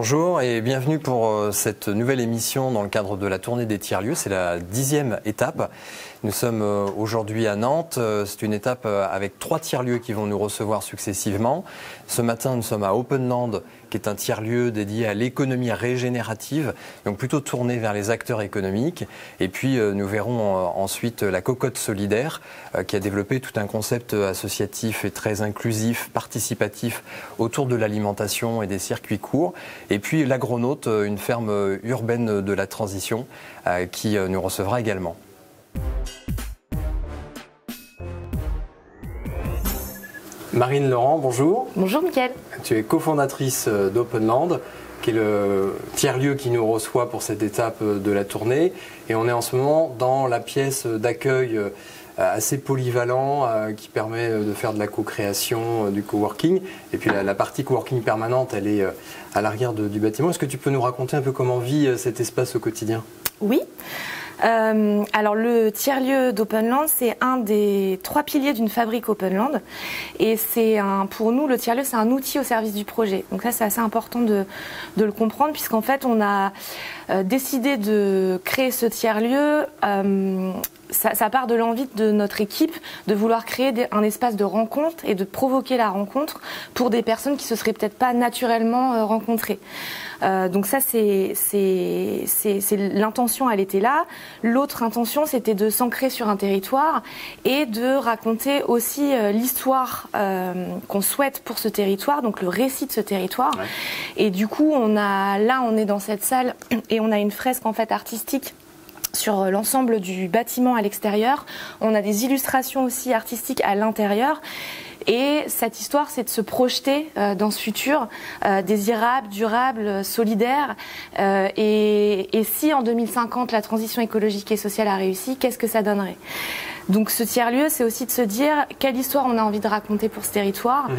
Bonjour et bienvenue pour cette nouvelle émission dans le cadre de la tournée des tiers-lieux. C'est la 10e étape. Nous sommes aujourd'hui à Nantes. C'est une étape avec 3 tiers-lieux qui vont nous recevoir successivement. Ce matin, nous sommes à Openland, qui est un tiers-lieu dédié à l'économie régénérative, donc plutôt tourné vers les acteurs économiques. Et puis, nous verrons ensuite la Cocotte Solidaire, qui a développé tout un concept associatif et très inclusif, participatif, autour de l'alimentation et des circuits courts. Et puis, l'Agronaute, une ferme urbaine de la transition, qui nous recevra également. Marine Laurent, bonjour. Bonjour Mickaël. Tu es cofondatrice d'Openland, qui est le tiers-lieu qui nous reçoit pour cette étape de la tournée. Et on est en ce moment dans la pièce d'accueil assez polyvalent qui permet de faire de la co-création, du coworking. Et puis la partie coworking permanente, elle est à l'arrière du bâtiment. Est-ce que tu peux nous raconter un peu comment vit cet espace au quotidien ? Oui. Alors le tiers-lieu d'Openland, c'est un des 3 piliers d'une fabrique Openland, et pour nous le tiers-lieu, c'est un outil au service du projet. Donc ça, c'est assez important de le comprendre, puisqu'en fait on a décidé de créer ce tiers-lieu. Ça part de l'envie de notre équipe de vouloir créer un espace de rencontre et de provoquer la rencontre pour des personnes qui se seraient peut-être pas naturellement rencontrées. Donc ça, c'est l'intention, elle était là. L'autre intention, c'était de s'ancrer sur un territoire et de raconter aussi l'histoire qu'on souhaite pour ce territoire, donc le récit de ce territoire. Ouais. Et du coup, on est dans cette salle et on a une fresque en fait artistique sur l'ensemble du bâtiment à l'extérieur. On a des illustrations aussi artistiques à l'intérieur. Et cette histoire, c'est de se projeter dans ce futur désirable, durable, solidaire. Et si en 2050, la transition écologique et sociale a réussi, qu'est-ce que ça donnerait ? Donc ce tiers-lieu, c'est aussi de se dire quelle histoire on a envie de raconter pour ce territoire.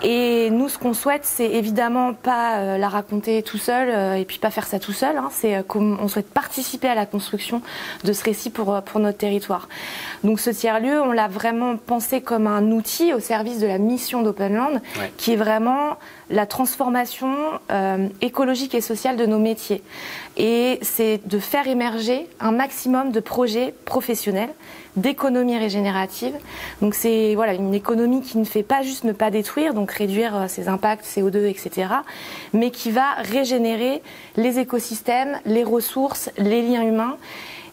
Et nous, ce qu'on souhaite, c'est évidemment pas la raconter tout seul et puis pas faire ça tout seul. C'est on souhaite participer à la construction de ce récit pour notre territoire. Donc ce tiers-lieu, on l'a vraiment pensé comme un outil au service de la mission d'Openland, ouais, qui est vraiment la transformation écologique et sociale de nos métiers. Et c'est de faire émerger un maximum de projets professionnels d'économie régénérative. Donc c'est une économie qui ne fait pas juste ne pas détruire, donc réduire ses impacts CO2, etc., mais qui va régénérer les écosystèmes, les ressources, les liens humains.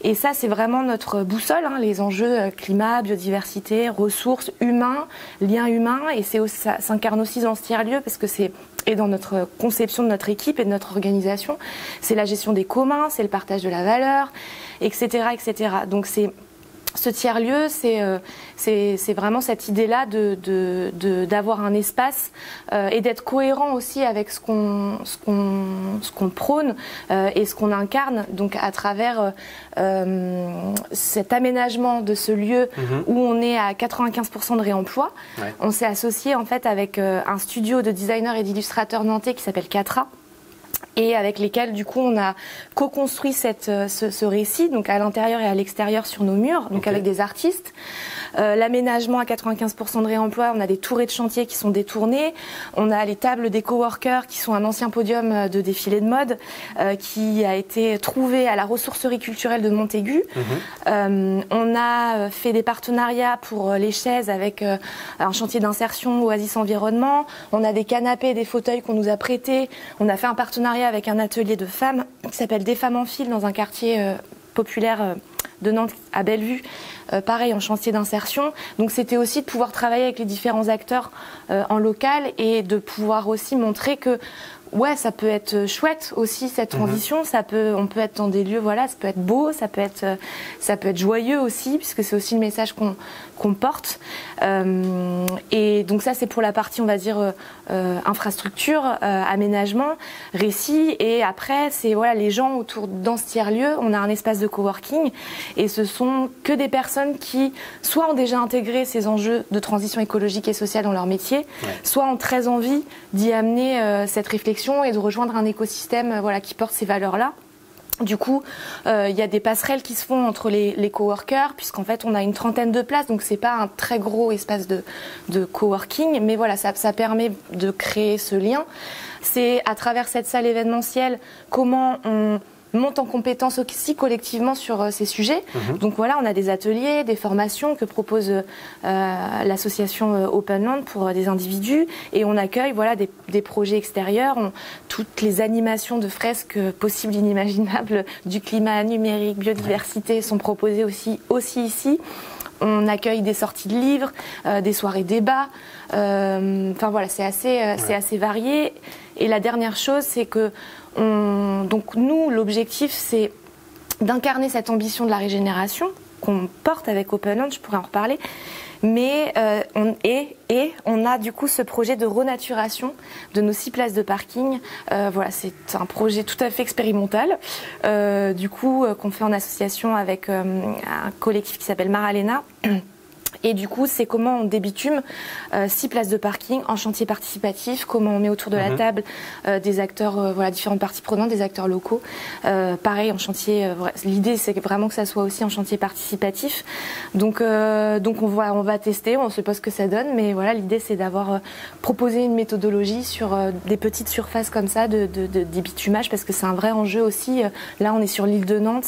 Et ça, c'est vraiment notre boussole, les enjeux climat, biodiversité, ressources, humains, liens humains. Et ça s'incarne aussi dans ce tiers-lieu parce que et dans notre conception de notre équipe et de notre organisation, c'est la gestion des communs, c'est le partage de la valeur, etc., etc. Donc ce tiers-lieu, c'est vraiment cette idée-là d'avoir un espace et d'être cohérent aussi avec ce qu'on prône et ce qu'on incarne, donc à travers cet aménagement de ce lieu où on est à 95% de réemploi. Ouais. On s'est associé en fait avec un studio de designers et d'illustrateurs nantais qui s'appelle Catra, et avec lesquels, du coup, on a co-construit ce récit, donc à l'intérieur et à l'extérieur sur nos murs, donc okay, avec des artistes. L'aménagement à 95% de réemploi, on a des tourées de chantier qui sont détournées, on a les tables des coworkers qui sont un ancien podium de défilé de mode qui a été trouvé à la ressourcerie culturelle de Montaigu. On a fait des partenariats pour les chaises avec un chantier d'insertion Oasis Environnement, on a des canapés, des fauteuils qu'on nous a prêtés, on a fait un partenariat avec un atelier de femmes qui s'appelle Des Femmes en Fil dans un quartier populaire de Nantes à Bellevue, pareil en chantier d'insertion. Donc c'était aussi de pouvoir travailler avec les différents acteurs en local et de pouvoir aussi montrer que ouais, ça peut être chouette aussi cette transition. On peut être dans des lieux, ça peut être beau, ça peut être joyeux aussi, puisque c'est aussi le message qu'on porte. Et donc ça, c'est pour la partie, on va dire, infrastructure, aménagement, récit. Et après, c'est les gens autour dans ce tiers-lieu. On a un espace de coworking, et ce sont que des personnes qui soit ont déjà intégré ces enjeux de transition écologique et sociale dans leur métier, soit ont très envie d'y amener cette réflexion et de rejoindre un écosystème qui porte ces valeurs-là. Du coup, il y a des passerelles qui se font entre les coworkers, puisqu'en fait, on a une trentaine de places, donc c'est pas un très gros espace de coworking, mais voilà, ça permet de créer ce lien. C'est à travers cette salle événementielle comment on monte en compétence aussi collectivement sur ces sujets. Donc voilà, on a des ateliers, des formations que propose l'association Openland pour des individus, et on accueille voilà, des projets extérieurs, toutes les animations de fresques possibles, inimaginables, du climat numérique, biodiversité sont proposées aussi ici. On accueille des sorties de livres, des soirées débats, enfin voilà, c'est assez varié. Et la dernière chose, c'est que donc nous, l'objectif, c'est d'incarner cette ambition de la régénération qu'on porte avec Openland, je pourrais en reparler, mais on a du coup ce projet de renaturation de nos 6 places de parking. Voilà, c'est un projet tout à fait expérimental, du coup qu'on fait en association avec un collectif qui s'appelle Maralena. Et du coup, c'est comment on débitume 6 places de parking en chantier participatif, comment on met autour de la table des acteurs, voilà, différentes parties prenantes, des acteurs locaux. Pareil, en chantier, l'idée c'est vraiment que ça soit aussi en chantier participatif. Donc on va tester, on ne sait pas ce que ça donne, mais voilà, l'idée c'est d'avoir proposé une méthodologie sur des petites surfaces comme ça de débitumage, parce que c'est un vrai enjeu aussi. Là, on est sur l'île de Nantes,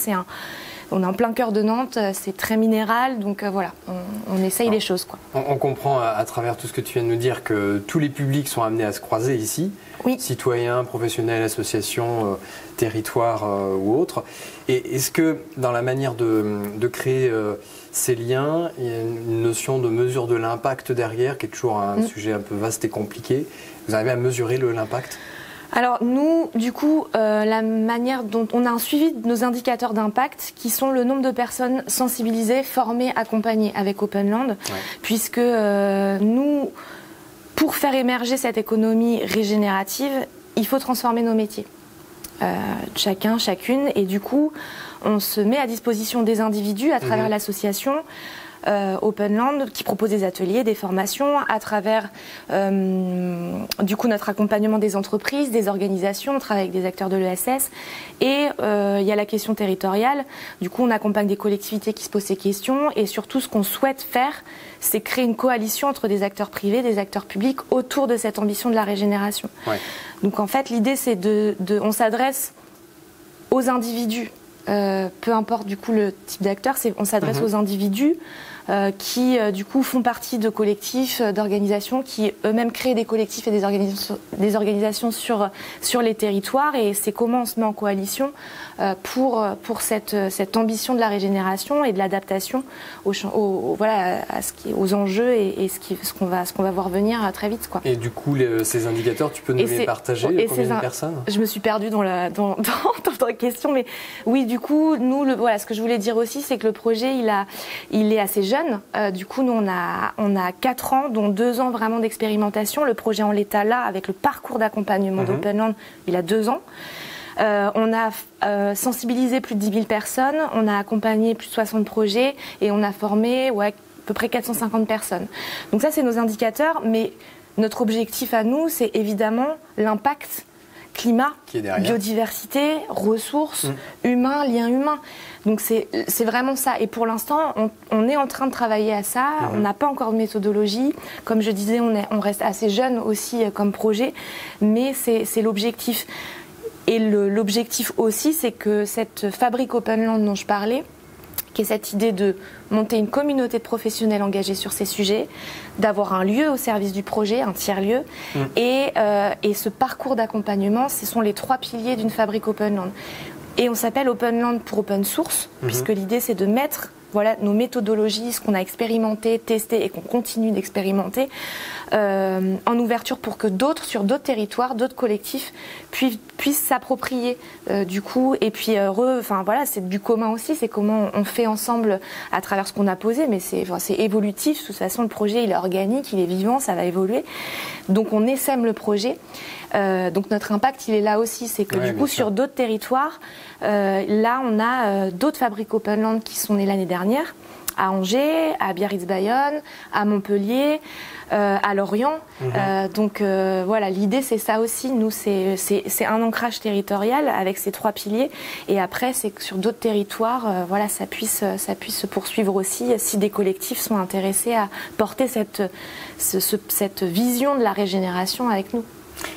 on est en plein cœur de Nantes, c'est très minéral, donc voilà, on essaye les choses, quoi. On comprend à travers tout ce que tu viens de nous dire que tous les publics sont amenés à se croiser ici, oui. Citoyens, professionnels, associations, territoires ou autres. Et est-ce que dans la manière de créer ces liens, il y a une notion de mesure de l'impact derrière, qui est toujours un sujet un peu vaste et compliqué. Vous arrivez à mesurer l'impact ? Alors nous, du coup, la manière dont on a un suivi de nos indicateurs d'impact qui sont le nombre de personnes sensibilisées, formées, accompagnées avec Openland, puisque nous, pour faire émerger cette économie régénérative, il faut transformer nos métiers. Chacun, chacune, et du coup, on se met à disposition des individus à travers l'association Openland qui propose des ateliers, des formations à travers du coup notre accompagnement des entreprises, des organisations, on travaille avec des acteurs de l'ESS et il y a la question territoriale. Du coup on accompagne des collectivités qui se posent ces questions et surtout ce qu'on souhaite faire c'est créer une coalition entre des acteurs privés, des acteurs publics autour de cette ambition de la régénération. Donc en fait l'idée c'est on s'adresse aux individus. Peu importe du coup le type d'acteur, on s'adresse aux individus qui du coup font partie de collectifs, d'organisations qui eux-mêmes créent des collectifs et des organisations sur les territoires et c'est comment on se met en coalition pour cette ambition de la régénération et de l'adaptation aux enjeux et ce qu'on va voir venir très vite, quoi. Et du coup ces indicateurs tu peux nous les partager, combien de personnes ? Je me suis perdue dans la question, mais oui, du coup nous ce que je voulais dire aussi c'est que le projet il est assez jeune. Du coup, nous, on a 4 ans, dont 2 ans vraiment d'expérimentation. Le projet en l'état, là, avec le parcours d'accompagnement d'Openland, il a 2 ans. On a sensibilisé plus de 10 000 personnes, on a accompagné plus de 60 projets et on a formé à peu près 450 personnes. Donc ça, c'est nos indicateurs, mais notre objectif à nous, c'est évidemment l'impact climat, biodiversité, ressources, humains, liens humains. Donc c'est vraiment ça. Et pour l'instant, on est en train de travailler à ça. On n'a pas encore de méthodologie. Comme je disais, on reste assez jeune aussi comme projet, mais c'est l'objectif. Et l'objectif aussi, c'est que cette fabrique Openland dont je parlais, qui est cette idée de monter une communauté de professionnels engagés sur ces sujets, d'avoir un lieu au service du projet, un tiers-lieu, et ce parcours d'accompagnement, ce sont les 3 piliers d'une fabrique Openland. Et on s'appelle Openland pour open source, puisque l'idée c'est de mettre nos méthodologies, ce qu'on a expérimenté, testé et qu'on continue d'expérimenter en ouverture pour que sur d'autres territoires, d'autres collectifs puissent s'approprier du coup. Et puis, c'est du commun aussi, c'est comment on fait ensemble à travers ce qu'on a posé, mais c'est évolutif. De toute façon, le projet, il est organique, il est vivant, ça va évoluer. Donc, on essaime le projet. Donc, notre impact, il est là aussi. C'est que du coup, sur d'autres territoires, là, on a d'autres fabriques Openland qui sont nées l'année dernière, à Angers, à Biarritz-Bayonne, à Montpellier, à Lorient. Donc voilà, l'idée c'est ça aussi. Nous, c'est un ancrage territorial avec ces 3 piliers. Et après, c'est que sur d'autres territoires, voilà, ça puisse se poursuivre aussi si des collectifs sont intéressés à porter cette vision de la régénération avec nous.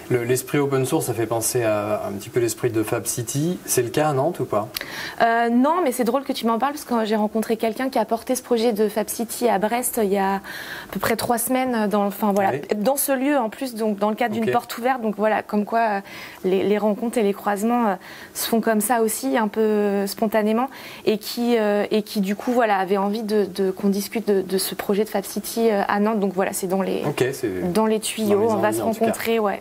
L'esprit open source, ça fait penser à un petit peu l'esprit de Fab City. C'est le cas à Nantes ou pas? Non, mais c'est drôle que tu m'en parles parce que j'ai rencontré quelqu'un qui a porté ce projet de Fab City à Brest il y a à peu près 3 semaines. Dans ce lieu en plus, donc dans le cadre d'une porte ouverte. Donc voilà, comme quoi les rencontres et les croisements se font comme ça aussi, un peu spontanément, et qui du coup voilà avait envie qu'on discute de ce projet de Fab City à Nantes. Donc voilà, c'est dans les tuyaux. On va se rencontrer, ouais.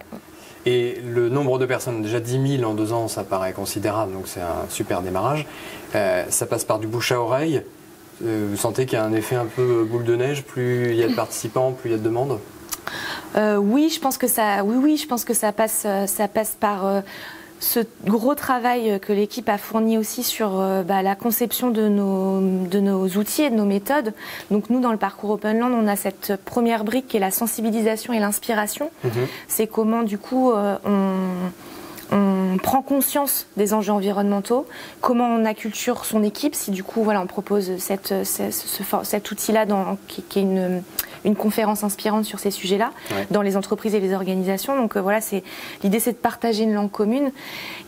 Et le nombre de personnes, déjà 10 000 en 2 ans, ça paraît considérable, donc c'est un super démarrage. Ça passe par du bouche à oreille. Vous sentez qu'il y a un effet un peu boule de neige, plus il y a de participants, plus il y a de demandes? Oui, je pense que ça passe par ce gros travail que l'équipe a fourni aussi sur la conception de nos outils et de nos méthodes. Donc nous, dans le parcours Openland, on a cette première brique qui est la sensibilisation et l'inspiration. C'est comment, du coup, on prend conscience des enjeux environnementaux, comment on acculture son équipe, si du coup voilà, on propose cet outil-là qui est une conférence inspirante sur ces sujets-là, dans les entreprises et les organisations. Donc voilà, l'idée c'est de partager une langue commune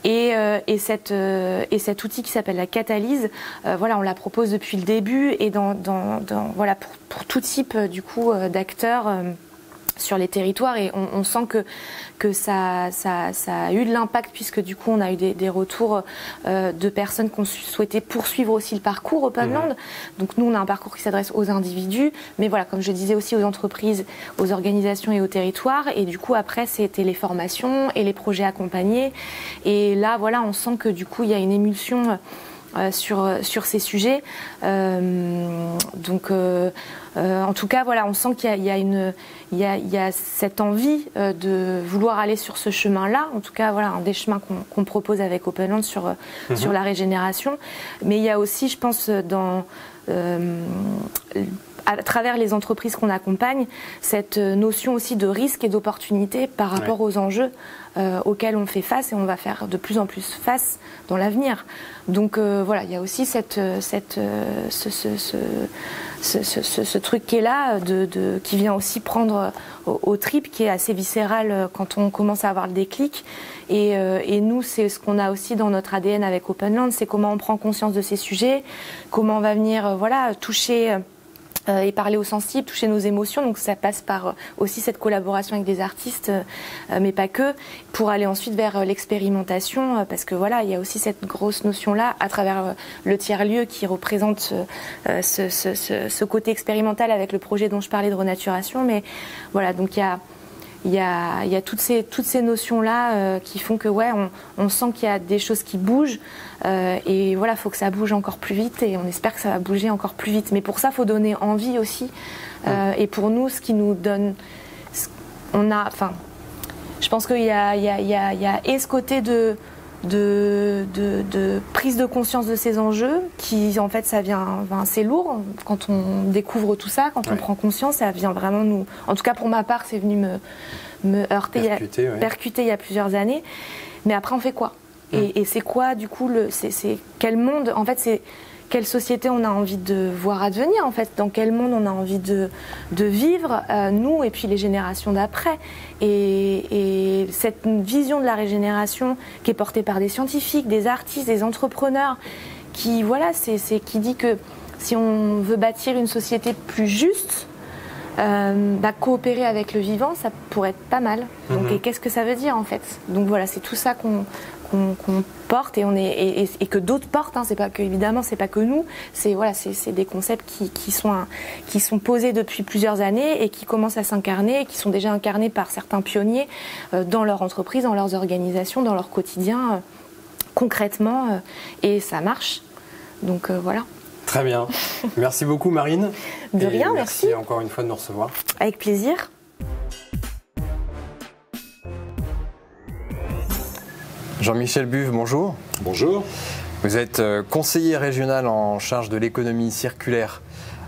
et cet outil qui s'appelle la Catalyse, voilà, on la propose depuis le début et voilà, pour tout type du coup d'acteurs sur les territoires, et on sent que ça a eu de l'impact, puisque du coup on a eu des retours de personnes qui ont souhaité poursuivre aussi le parcours Openland. Donc nous on a un parcours qui s'adresse aux individus, mais voilà, comme je disais, aussi aux entreprises, aux organisations et aux territoires, et du coup après c'était les formations et les projets accompagnés, et là voilà, on sent que du coup il y a une émulsion sur ces sujets. En tout cas, voilà, on sent qu'il y a cette envie de vouloir aller sur ce chemin-là. En tout cas, voilà, un des chemins qu'on propose avec Openland sur la régénération. Mais il y a aussi, je pense, à travers les entreprises qu'on accompagne, cette notion aussi de risque et d'opportunité par rapport aux enjeux auxquels on fait face, et on va faire de plus en plus face dans l'avenir. Donc voilà, il y a aussi ce truc qui est là, qui vient aussi prendre au tripes, qui est assez viscéral quand on commence à avoir le déclic. Et nous, c'est ce qu'on a aussi dans notre ADN avec Openland, c'est comment on prend conscience de ces sujets, comment on va venir toucher et parler aux sensibles, toucher nos émotions. Donc ça passe par aussi cette collaboration avec des artistes, mais pas que, pour aller ensuite vers l'expérimentation, parce que voilà, il y a aussi cette grosse notion-là à travers le tiers-lieu qui représente ce côté expérimental avec le projet dont je parlais de renaturation. Mais voilà, donc il y a toutes ces notions-là qui font que on sent qu'il y a des choses qui bougent, et voilà, il faut que ça bouge encore plus vite, et on espère que ça va bouger encore plus vite. Mais pour ça, il faut donner envie aussi. Et pour nous, ce qui nous donne... je pense qu'il y a et ce côté de prise de conscience de ces enjeux, qui en fait c'est lourd quand on découvre tout ça, quand on prend conscience, ça vient vraiment nous, en tout cas pour ma part, c'est venu me heurter, percuter il y a plusieurs années. Mais après on fait quoi? Et c'est quoi du coup c'est quel monde, en fait, c'est quelle société on a envie de voir advenir, en fait, dans quel monde on a envie de vivre, nous et puis les générations d'après. Et cette vision de la régénération qui est portée par des scientifiques, des artistes, des entrepreneurs, qui dit que si on veut bâtir une société plus juste, coopérer avec le vivant, ça pourrait être pas mal. Donc, et qu'est-ce que ça veut dire en fait? Donc voilà, c'est tout ça qu'on porte, et que d'autres portent. C'est pas que, évidemment, c'est pas que nous. C'est des concepts qui sont posés depuis plusieurs années et qui commencent à s'incarner, et qui sont déjà incarnés par certains pionniers dans leur entreprise, dans leurs organisations, dans leur quotidien, concrètement, et ça marche. Donc voilà. Très bien. Merci beaucoup, Marine. De rien, merci. Merci encore une fois de nous recevoir. Avec plaisir. Jean-Michel Buve, bonjour. Bonjour. Vous êtes conseiller régional en charge de l'économie circulaire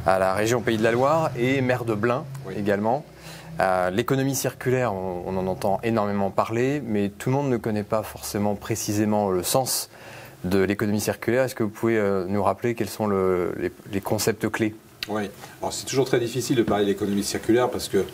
à la région Pays de la Loire et maire de Blain également. L'économie circulaire, on en entend énormément parler, mais tout le monde ne connaît pas forcément précisément le sens de l'économie circulaire. Est-ce que vous pouvez nous rappeler quels sont les concepts clés ? Oui, alors c'est toujours très difficile de parler de l'économie circulaire parce que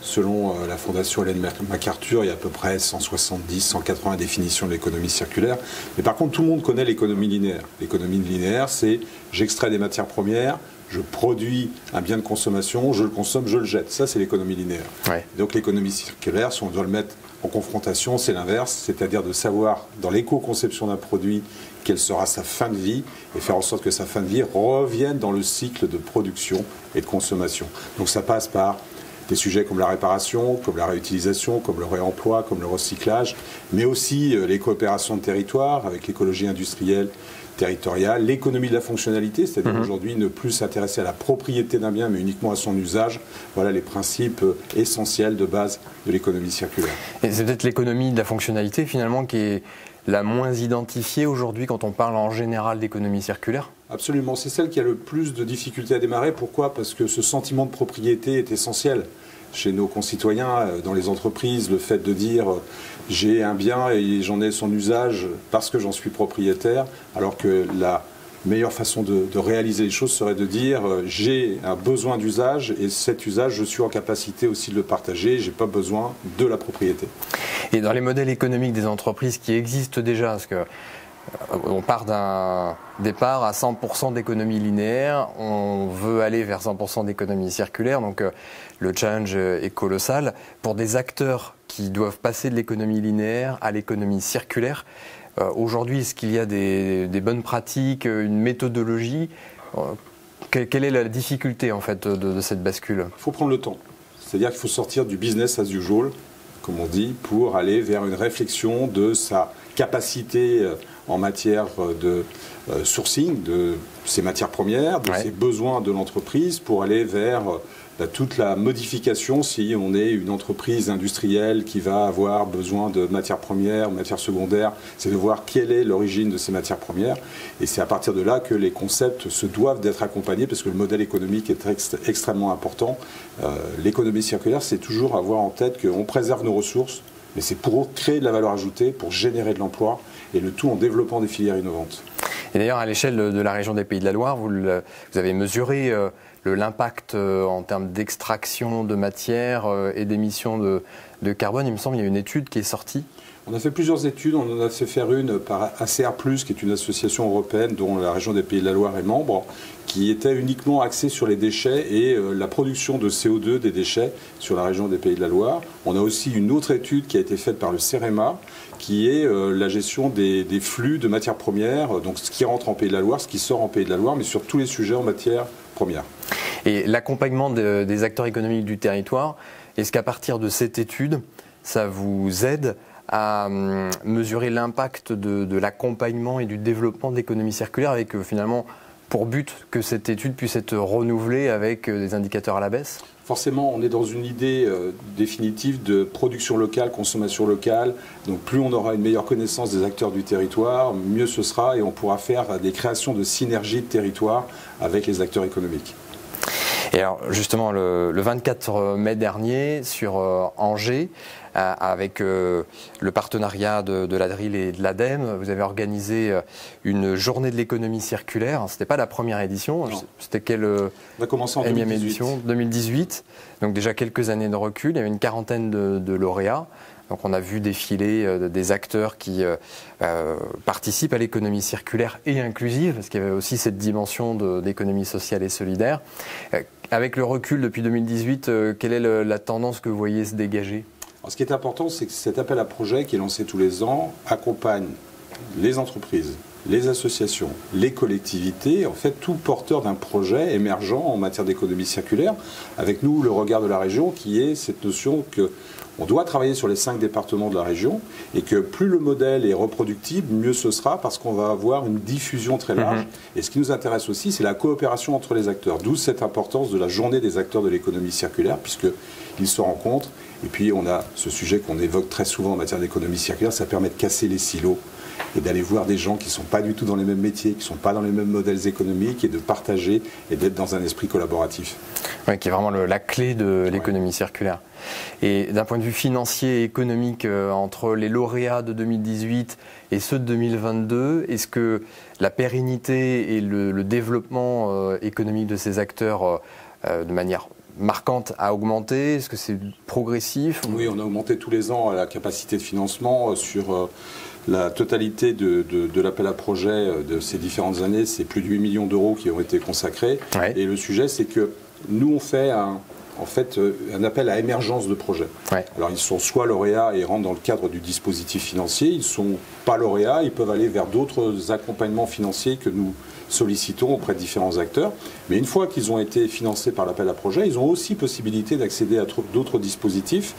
selon la fondation Ellen MacArthur, il y a à peu près 170, 180 définitions de l'économie circulaire. Mais par contre, tout le monde connaît l'économie linéaire. L'économie linéaire, c'est j'extrais des matières premières, je produis un bien de consommation, je le consomme, je le jette. Ça, c'est l'économie linéaire. Ouais. Donc l'économie circulaire, si on doit le mettre en confrontation, c'est l'inverse, c'est-à-dire de savoir dans l'éco-conception d'un produit quelle sera sa fin de vie et faire en sorte que sa fin de vie revienne dans le cycle de production et de consommation. Donc ça passe par des sujets comme la réparation, comme la réutilisation, comme le réemploi, comme le recyclage, mais aussi les coopérations de territoire avec l'écologie industrielle, territoriale, l'économie de la fonctionnalité, c'est-à-dire aujourd'hui ne plus s'intéresser à la propriété d'un bien mais uniquement à son usage. Voilà les principes essentiels de base de l'économie circulaire. Et c'est peut-être l'économie de la fonctionnalité finalement qui est la moins identifiée aujourd'hui quand on parle en général d'économie circulaire ? Absolument, c'est celle qui a le plus de difficultés à démarrer. Pourquoi ? Parce que ce sentiment de propriété est essentiel chez nos concitoyens, dans les entreprises, le fait de dire j'ai un bien et j'en ai son usage parce que j'en suis propriétaire, alors que la meilleure façon de réaliser les choses serait de dire j'ai un besoin d'usage et cet usage je suis en capacité aussi de le partager, j'ai pas besoin de la propriété. Et dans les modèles économiques des entreprises qui existent déjà, parce que on part d'un départ à 100% d'économie linéaire, on veut aller vers 100% d'économie circulaire, donc le challenge est colossal. Pour des acteurs qui doivent passer de l'économie linéaire à l'économie circulaire, aujourd'hui, est-ce qu'il y a des bonnes pratiques, une méthodologie ? Quelle est la difficulté en fait de cette bascule ? Il faut prendre le temps, c'est-à-dire qu'il faut sortir du business as usual, comme on dit, pour aller vers une réflexion de sa capacité en matière de sourcing de ses matières premières, de ses besoins de l'entreprise, pour aller vers toute la modification si on est une entreprise industrielle qui va avoir besoin de matières premières, matières secondaires, c'est de voir quelle est l'origine de ces matières premières. Et c'est à partir de là que les concepts se doivent d'être accompagnés parce que le modèle économique est extrêmement important. L'économie circulaire, c'est toujours avoir en tête qu'on préserve nos ressources, mais c'est pour créer de la valeur ajoutée, pour générer de l'emploi, et le tout en développant des filières innovantes. Et d'ailleurs, à l'échelle de la région des Pays de la Loire, vous avez mesuré l'impact en termes d'extraction de matière et d'émissions de carbone. Il me semble qu'il y a une étude qui est sortie. On a fait plusieurs études. On en a fait faire une par ACR+, qui est une association européenne dont la région des Pays de la Loire est membre, qui était uniquement axée sur les déchets et la production de CO2 des déchets sur la région des Pays de la Loire. On a aussi une autre étude qui a été faite par le CEREMA, qui est la gestion des flux de matières premières, donc ce qui rentre en Pays de la Loire, ce qui sort en Pays de la Loire, mais sur tous les sujets en matière première. Et l'accompagnement des acteurs économiques du territoire, est-ce qu'à partir de cette étude, ça vous aide à mesurer l'impact de l'accompagnement et du développement de l'économie circulaire avec finalement pour but que cette étude puisse être renouvelée avec des indicateurs à la baisse ? Forcément, on est dans une idée définitive de production locale, consommation locale. Donc plus on aura une meilleure connaissance des acteurs du territoire, mieux ce sera et on pourra faire des créations de synergies de territoire avec les acteurs économiques. Et alors justement, le 24 mai dernier, sur Angers, avec le partenariat de l'ADRIL et de l'ADEME, vous avez organisé une journée de l'économie circulaire. Ce n'était pas la première édition, c'était quelle on a commencé en 2018. Édition 2018, donc déjà quelques années de recul, il y avait une quarantaine de lauréats. Donc on a vu défiler des acteurs qui participent à l'économie circulaire et inclusive, parce qu'il y avait aussi cette dimension d'économie sociale et solidaire. Avec le recul depuis 2018, quelle est la tendance que vous voyez se dégager ? Alors, ce qui est important, c'est que cet appel à projet qui est lancé tous les ans accompagne les entreprises, les associations, les collectivités, en fait tout porteur d'un projet émergent en matière d'économie circulaire. Avec nous, le regard de la région qui est cette notion qu'on doit travailler sur les 5 départements de la région et que plus le modèle est reproductible, mieux ce sera parce qu'on va avoir une diffusion très large. Et ce qui nous intéresse aussi, c'est la coopération entre les acteurs. D'où cette importance de la journée des acteurs de l'économie circulaire puisqu'ils se rencontrent. Et puis on a ce sujet qu'on évoque très souvent en matière d'économie circulaire, ça permet de casser les silos et d'aller voir des gens qui ne sont pas du tout dans les mêmes métiers, qui ne sont pas dans les mêmes modèles économiques, et de partager et d'être dans un esprit collaboratif. Oui, qui est vraiment la clé de l'économie circulaire. Et d'un point de vue financier et économique, entre les lauréats de 2018 et ceux de 2022, est-ce que la pérennité et le développement économique de ces acteurs de manière marquante a augmenté? Est-ce que c'est progressif? Oui, on a augmenté tous les ans la capacité de financement sur la totalité de l'appel à projet de ces différentes années. C'est plus de 8 millions d'euros qui ont été consacrés. Ouais. Et le sujet, c'est que nous, on fait un appel à émergence de projet. Ouais. Alors, ils sont soit lauréats et rentrent dans le cadre du dispositif financier. Ils ne sont pas lauréats, ils peuvent aller vers d'autres accompagnements financiers que nous sollicitons auprès de différents acteurs. Mais une fois qu'ils ont été financés par l'appel à projet, ils ont aussi possibilité d'accéder à d'autres dispositifs.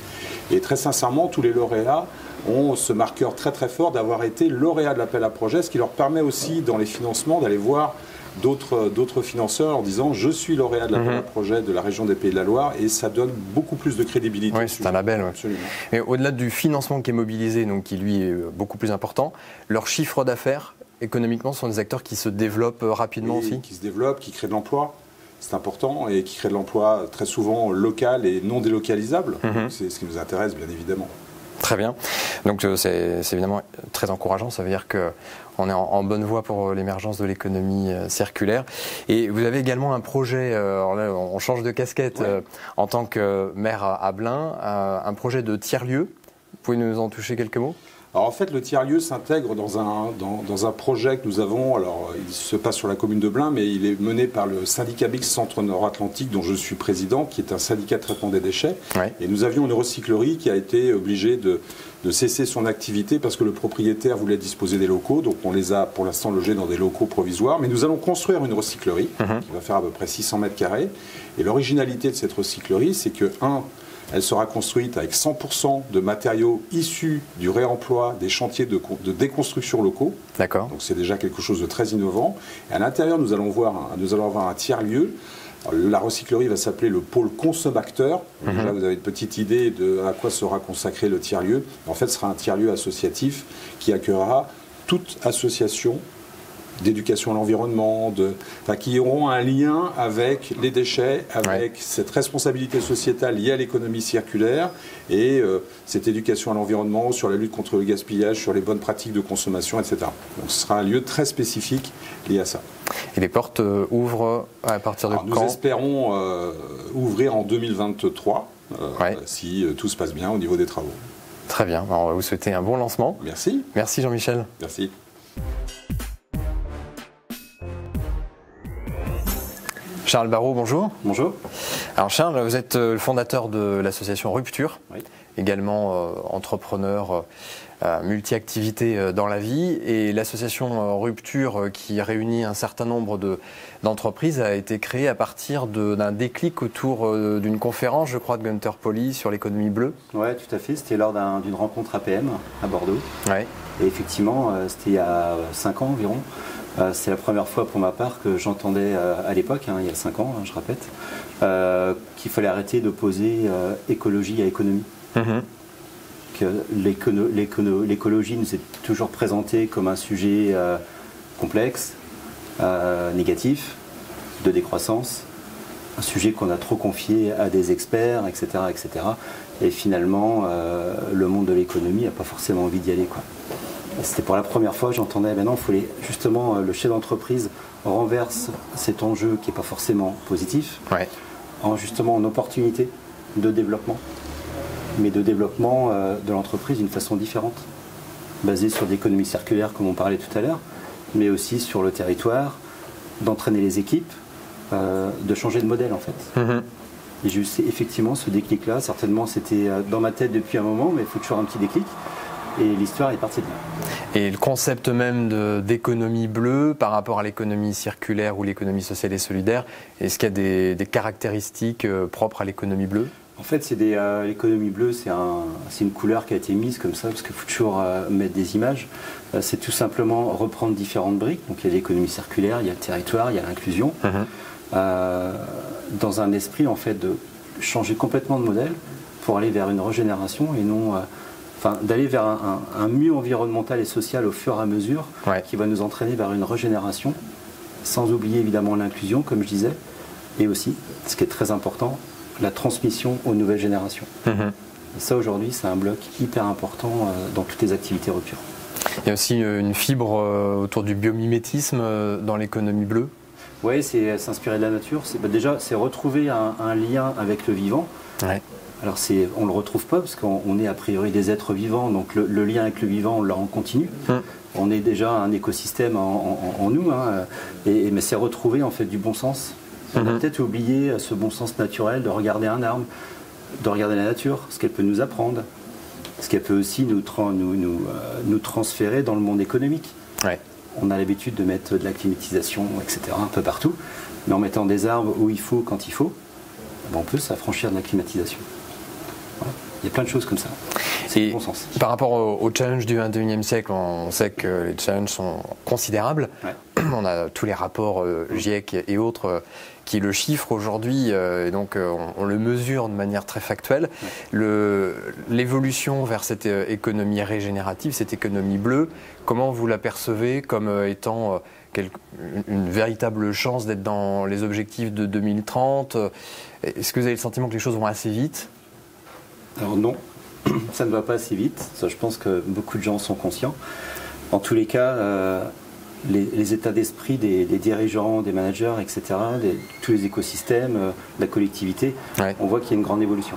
Et très sincèrement, tous les lauréats ont ce marqueur très très fort d'avoir été lauréats de l'appel à projet, ce qui leur permet aussi dans les financements d'aller voir d'autres financeurs en disant je suis lauréat de l'appel à projet de la région des Pays de la Loire, et ça donne beaucoup plus de crédibilité. Oui, c'est un label. Ouais. Absolument. Mais au-delà du financement qui est mobilisé, donc qui lui est beaucoup plus important, leur chiffre d'affaires économiquement sont des acteurs qui se développent rapidement aussi. Qui se développent, qui créent de l'emploi. C'est important, et qui créent de l'emploi très souvent local et non délocalisable. C'est ce qui nous intéresse, bien évidemment. Très bien. Donc c'est évidemment très encourageant. Ça veut dire qu'on est en bonne voie pour l'émergence de l'économie circulaire. Et vous avez également un projet, alors là, on change de casquette en tant que maire à Blain, un projet de tiers-lieu. Vous pouvez nous en toucher quelques mots ? Alors en fait, le tiers-lieu s'intègre dans un projet que nous avons. Alors il se passe sur la commune de Blain, mais il est mené par le syndicat mixte Centre Nord-Atlantique, dont je suis président, qui est un syndicat de traitement des déchets. Ouais. Et nous avions une recyclerie qui a été obligée de cesser son activité parce que le propriétaire voulait disposer des locaux. Donc on les a pour l'instant logés dans des locaux provisoires. Mais nous allons construire une recyclerie qui va faire à peu près 600 mètres carrés. Et l'originalité de cette recyclerie, c'est que, elle sera construite avec 100% de matériaux issus du réemploi des chantiers de déconstruction locaux. D'accord. Donc c'est déjà quelque chose de très innovant. Et à l'intérieur, nous allons avoir un tiers-lieu. La recyclerie va s'appeler le pôle consommateur. Déjà, vous avez une petite idée de à quoi sera consacré le tiers-lieu. En fait, ce sera un tiers-lieu associatif qui accueillera toute association d'éducation à l'environnement, qui auront un lien avec les déchets, avec cette responsabilité sociétale liée à l'économie circulaire et cette éducation à l'environnement sur la lutte contre le gaspillage, sur les bonnes pratiques de consommation, etc. Donc ce sera un lieu très spécifique lié à ça. Et les portes ouvrent à partir de quand ? Nous espérons ouvrir en 2023, si tout se passe bien au niveau des travaux. Très bien, on va vous souhaiter un bon lancement. Merci. Merci Jean-Michel. Merci. Charles Barraud, bonjour. Bonjour. Alors Charles, vous êtes le fondateur de l'association Rupture, également entrepreneur multi-activités dans la vie. Et l'association Rupture, qui réunit un certain nombre d'entreprises, a été créée à partir d'un déclic autour d'une conférence, je crois, de Gunther Pauli sur l'économie bleue. Oui, tout à fait. C'était lors d'une rencontre APM à Bordeaux. Ouais. Et effectivement, c'était il y a 5 ans environ. C'est la première fois pour ma part que j'entendais à l'époque, il y a 5 ans, je répète, qu'il fallait arrêter d'opposer écologie à économie. Que l'écologie nous est toujours présentée comme un sujet complexe, négatif, de décroissance, un sujet qu'on a trop confié à des experts, etc. etc. Et finalement, le monde de l'économie n'a pas forcément envie d'y aller, quoi. C'était pour la première fois que j'entendais, non, il faut justement, le chef d'entreprise renverse cet enjeu qui n'est pas forcément positif, en opportunité de développement, mais de développement de l'entreprise d'une façon différente, basée sur l'économie circulaire comme on parlait tout à l'heure, mais aussi sur le territoire, d'entraîner les équipes, de changer de modèle en fait. Et j'ai eu effectivement ce déclic-là, certainement c'était dans ma tête depuis un moment, mais il faut toujours un petit déclic. Et l'histoire est partie de là. Et le concept même d'économie bleue par rapport à l'économie circulaire ou l'économie sociale et solidaire, est-ce qu'il y a des caractéristiques propres à l'économie bleue ? En fait, l'économie bleue, c'est une couleur qui a été mise comme ça, parce qu'il faut toujours mettre des images. C'est tout simplement reprendre différentes briques. Donc il y a l'économie circulaire, il y a le territoire, il y a l'inclusion. Dans un esprit en fait de changer complètement de modèle pour aller vers une régénération et non d'aller vers un mieux environnemental et social au fur et à mesure, qui va nous entraîner vers une régénération, sans oublier évidemment l'inclusion, comme je disais, et aussi, ce qui est très important, la transmission aux nouvelles générations. Et ça, aujourd'hui, c'est un bloc hyper important dans toutes les activités rupture. Il y a aussi une fibre autour du biomimétisme dans l'économie bleue. Oui, c'est s'inspirer de la nature. Déjà, c'est retrouver un lien avec le vivant. Ouais. Alors, on ne le retrouve pas parce qu'on est a priori des êtres vivants, donc le lien avec le vivant, on l'a en continu. On est déjà un écosystème en nous, hein, mais c'est retrouver en fait du bon sens. On a peut-être oublié ce bon sens naturel de regarder un arbre, de regarder la nature, ce qu'elle peut nous apprendre, ce qu'elle peut aussi nous transférer dans le monde économique. Ouais. On a l'habitude de mettre de la climatisation, etc., un peu partout, mais en mettant des arbres où il faut, quand il faut, on peut s'affranchir de la climatisation. Voilà. Il y a plein de choses comme ça. C'est du bon sens. Par rapport aux challenges du 21e siècle, on sait que les challenges sont considérables. Ouais. On a tous les rapports GIEC et autres qui le chiffrent aujourd'hui, et donc on le mesure de manière très factuelle. Ouais. L'évolution vers cette économie régénérative, cette économie bleue, comment vous la percevez comme étant une véritable chance d'être dans les objectifs de 2030 ? Est-ce que vous avez le sentiment que les choses vont assez vite ? Alors non, ça ne va pas assez vite. Ça, je pense que beaucoup de gens sont conscients. En tous les cas, les états d'esprit des dirigeants, des managers, etc., tous les écosystèmes, la collectivité, on voit qu'il y a une grande évolution.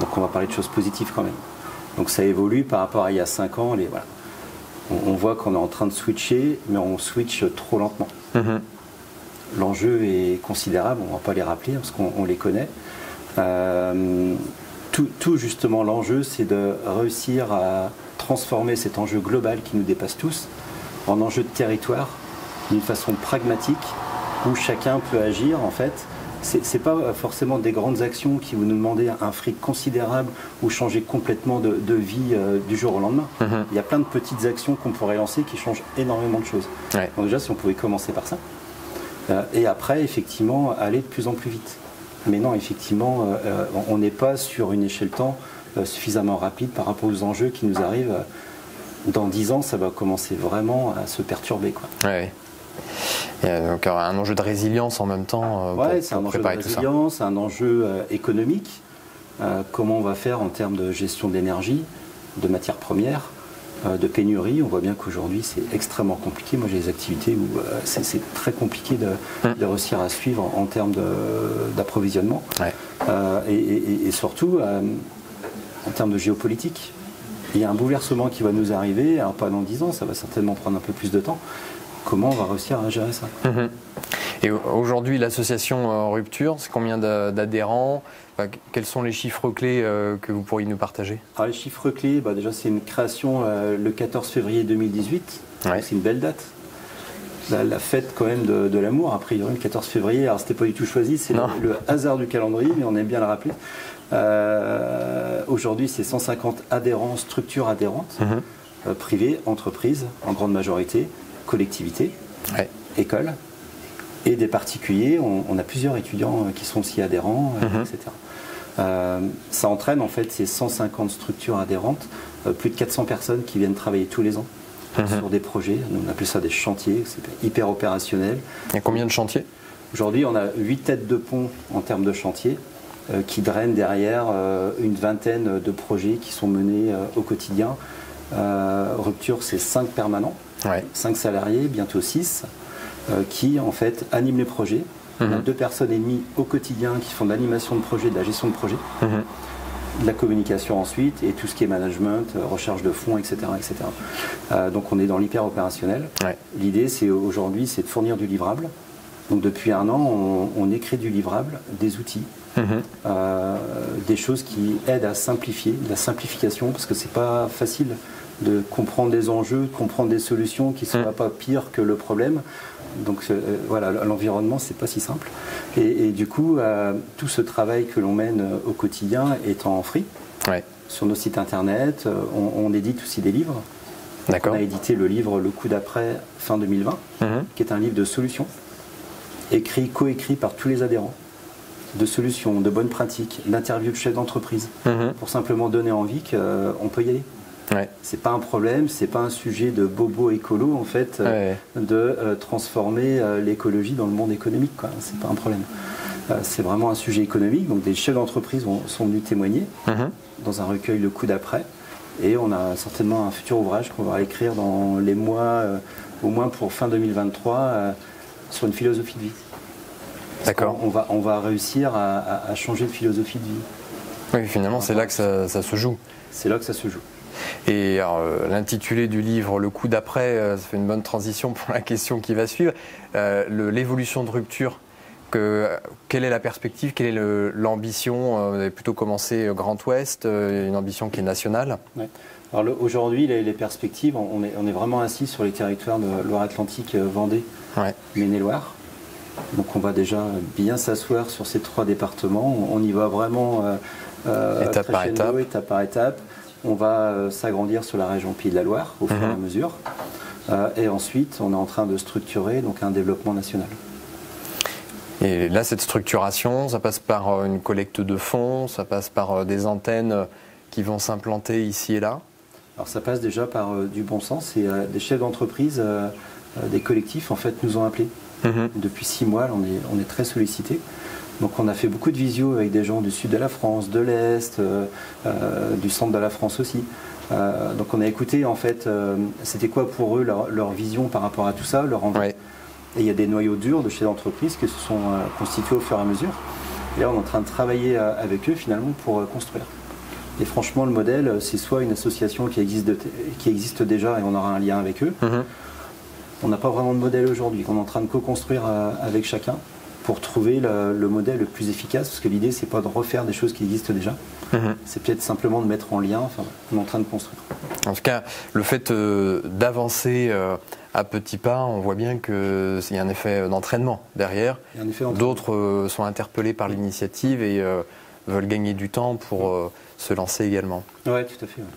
Donc on va parler de choses positives quand même. Donc ça évolue par rapport à il y a 5 ans. Voilà. On voit qu'on est en train de switcher, mais on switch trop lentement. L'enjeu est considérable, on ne va pas les rappeler parce qu'on les connaît. Tout justement, l'enjeu, c'est de réussir à transformer cet enjeu global qui nous dépasse tous en enjeu de territoire d'une façon pragmatique où chacun peut agir. En fait, c'est pas forcément des grandes actions qui vont nous demander un fric considérable ou changer complètement de vie du jour au lendemain. Il y a plein de petites actions qu'on pourrait lancer qui changent énormément de choses. Ouais. Donc déjà, si on pouvait commencer par ça, et après, effectivement, aller de plus en plus vite. Mais non, effectivement, on n'est pas sur une échelle temps suffisamment rapide par rapport aux enjeux qui nous arrivent. Dans 10 ans, ça va commencer vraiment à se perturber, quoi. Ouais. Il y a donc un enjeu de résilience en même temps pour c'est un enjeu de résilience, un enjeu économique. Comment on va faire en termes de gestion d'énergie, de matières premières, de pénurie. On voit bien qu'aujourd'hui, c'est extrêmement compliqué. Moi, j'ai des activités où c'est très compliqué de réussir à suivre en termes d'approvisionnement. Ouais. Et surtout, en termes de géopolitique. Il y a un bouleversement qui va nous arriver, alors pas dans 10 ans, ça va certainement prendre un peu plus de temps. Comment on va réussir à gérer ça ? Et aujourd'hui, l'association Rupture, c'est combien d'adhérents ? Quels sont les chiffres clés que vous pourriez nous partager ? Alors, les chiffres clés, déjà c'est une création le 14 février 2018, c'est une belle date. La fête quand même de l'amour, a priori le 14 février, alors c'était pas du tout choisi, c'est le hasard du calendrier, mais on aime bien le rappeler. Aujourd'hui, c'est 150 adhérents, structures adhérentes, privées, entreprises, en grande majorité, collectivités, écoles, et des particuliers. On a plusieurs étudiants qui sont aussi adhérents, etc. Ça entraîne en fait ces 150 structures adhérentes, plus de 400 personnes qui viennent travailler tous les ans sur des projets. On appelle ça des chantiers, c'est hyper opérationnel. Il y a combien de chantiers ? Aujourd'hui, on a 8 têtes de pont en termes de chantiers. Qui drainent derrière une vingtaine de projets qui sont menés au quotidien. Rupture, c'est 5 permanents, 5 salariés, bientôt 6, qui en fait animent les projets. On a 2 personnes et demie au quotidien qui font de l'animation de projet, de la gestion de projet, de la communication ensuite, et tout ce qui est management, recherche de fonds, etc. etc. Donc on est dans l'hyper opérationnel. L'idée, aujourd'hui, c'est de fournir du livrable. Donc depuis 1 an, on écrit du livrable, des outils, des choses qui aident à simplifier, de la simplification, parce que c'est pas facile de comprendre des enjeux, de comprendre des solutions qui ne soient pas pires que le problème. Donc voilà, l'environnement, c'est pas si simple. Et du coup, tout ce travail que l'on mène au quotidien est en free. Sur nos sites internet, on édite aussi des livres. On a édité le livre Le coup d'après, fin 2020, qui est un livre de solutions, coécrit par tous les adhérents. de solutions, de bonnes pratiques, d'interviews de chefs d'entreprise, pour simplement donner envie qu'on peut y aller. Ouais. C'est pas un problème, c'est pas un sujet de bobo écolo en fait, de transformer l'écologie dans le monde économique, quoi. C'est pas un problème. C'est vraiment un sujet économique, donc des chefs d'entreprise sont venus témoigner dans un recueil Le coup d'après, et on a certainement un futur ouvrage qu'on va écrire dans les mois, au moins pour fin 2023, sur une philosophie de vie. D'accord. On va réussir à changer de philosophie de vie. Oui, finalement, c'est là que ça se joue. C'est là que ça se joue. Et l'intitulé du livre, Le coup d'après, ça fait une bonne transition pour la question qui va suivre. L'évolution de rupture, quelle est la perspective, quelle est l'ambition? Vous avez plutôt commencé Grand Ouest, une ambition qui est nationale. Ouais. Alors aujourd'hui, les perspectives, on est vraiment assis sur les territoires de Loire-Atlantique, Vendée, Maine-et-Loire. Donc on va déjà bien s'asseoir sur ces 3 départements. On y va vraiment étape par étape. On va s'agrandir sur la région Pays de la Loire au fur et à mesure. Et ensuite, on est en train de structurer donc, un développement national. Et là, cette structuration, ça passe par une collecte de fonds, ça passe par des antennes qui vont s'implanter ici et là. Alors ça passe déjà par du bon sens. Et des chefs d'entreprise, des collectifs, en fait, nous ont appelés. Depuis 6 mois, on est très sollicités. Donc on a fait beaucoup de visios avec des gens du sud de la France, de l'Est, du centre de la France aussi. Donc on a écouté en fait, c'était quoi pour eux leur vision par rapport à tout ça, leur envie. Et il y a des noyaux durs de chefs d'entreprise qui se sont constitués au fur et à mesure. Et là on est en train de travailler avec eux finalement pour construire. Et franchement le modèle, c'est soit une association qui existe déjà et on aura un lien avec eux. On n'a pas vraiment de modèle aujourd'hui, on est en train de co-construire avec chacun pour trouver le modèle le plus efficace, parce que l'idée c'est pas de refaire des choses qui existent déjà, c'est peut-être simplement de mettre en lien, enfin on est en train de construire. En tout cas, le fait d'avancer à petits pas, on voit bien qu'il y a un effet d'entraînement derrière. D'autres sont interpellés par l'initiative et veulent gagner du temps pour se lancer également. Oui, tout à fait. Ouais.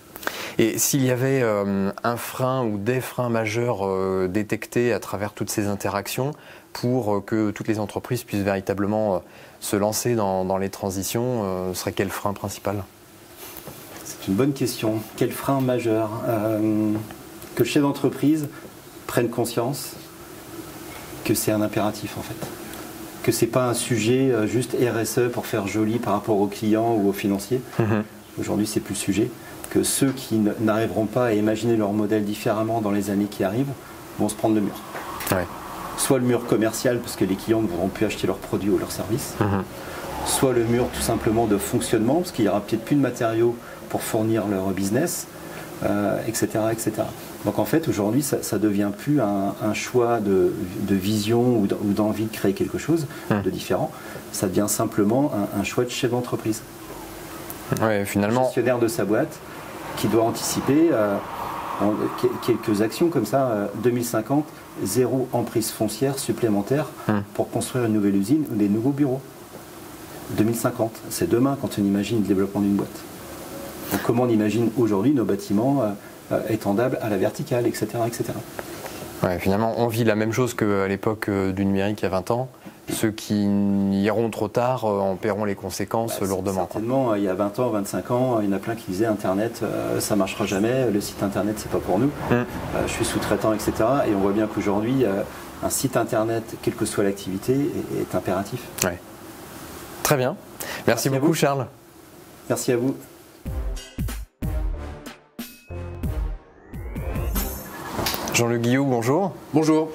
Et s'il y avait un frein ou des freins majeurs détectés à travers toutes ces interactions pour que toutes les entreprises puissent véritablement se lancer dans les transitions, ce serait quel frein principal? C'est une bonne question. Quel frein majeur? Que le chef d'entreprise prenne conscience que c'est un impératif en fait. Que c'est pas un sujet juste RSE pour faire joli par rapport aux clients ou aux financiers. Aujourd'hui, c'est plus le sujet. Que ceux qui n'arriveront pas à imaginer leur modèle différemment dans les années qui arrivent vont se prendre le mur. Soit le mur commercial parce que les clients ne voudront plus acheter leurs produits ou leurs services, soit le mur tout simplement de fonctionnement parce qu'il n'y aura peut-être plus de matériaux pour fournir leur business, etc., etc. Donc en fait aujourd'hui ça ne devient plus un choix de vision ou d'envie de créer quelque chose de différent, ça devient simplement un choix de chef d'entreprise. Finalement. Gestionnaire de sa boîte qui doit anticiper quelques actions comme ça, 2050, 0 emprise foncière supplémentaire pour construire une nouvelle usine ou des nouveaux bureaux. 2050, c'est demain quand on imagine le développement d'une boîte. Donc, comment on imagine aujourd'hui nos bâtiments étendables à la verticale, etc. etc. Finalement, on vit la même chose qu'à l'époque du numérique il y a 20 ans. Ceux qui iront trop tard en paieront les conséquences lourdement. Certainement, il y a 20 ans, 25 ans, il y en a plein qui disaient Internet, ça ne marchera jamais, le site Internet, c'est pas pour nous, je suis sous-traitant, etc. Et on voit bien qu'aujourd'hui, un site Internet, quelle que soit l'activité, est impératif. Très bien. Merci beaucoup, Charles. Merci à vous. Jean-Luc Guillou, bonjour. Bonjour.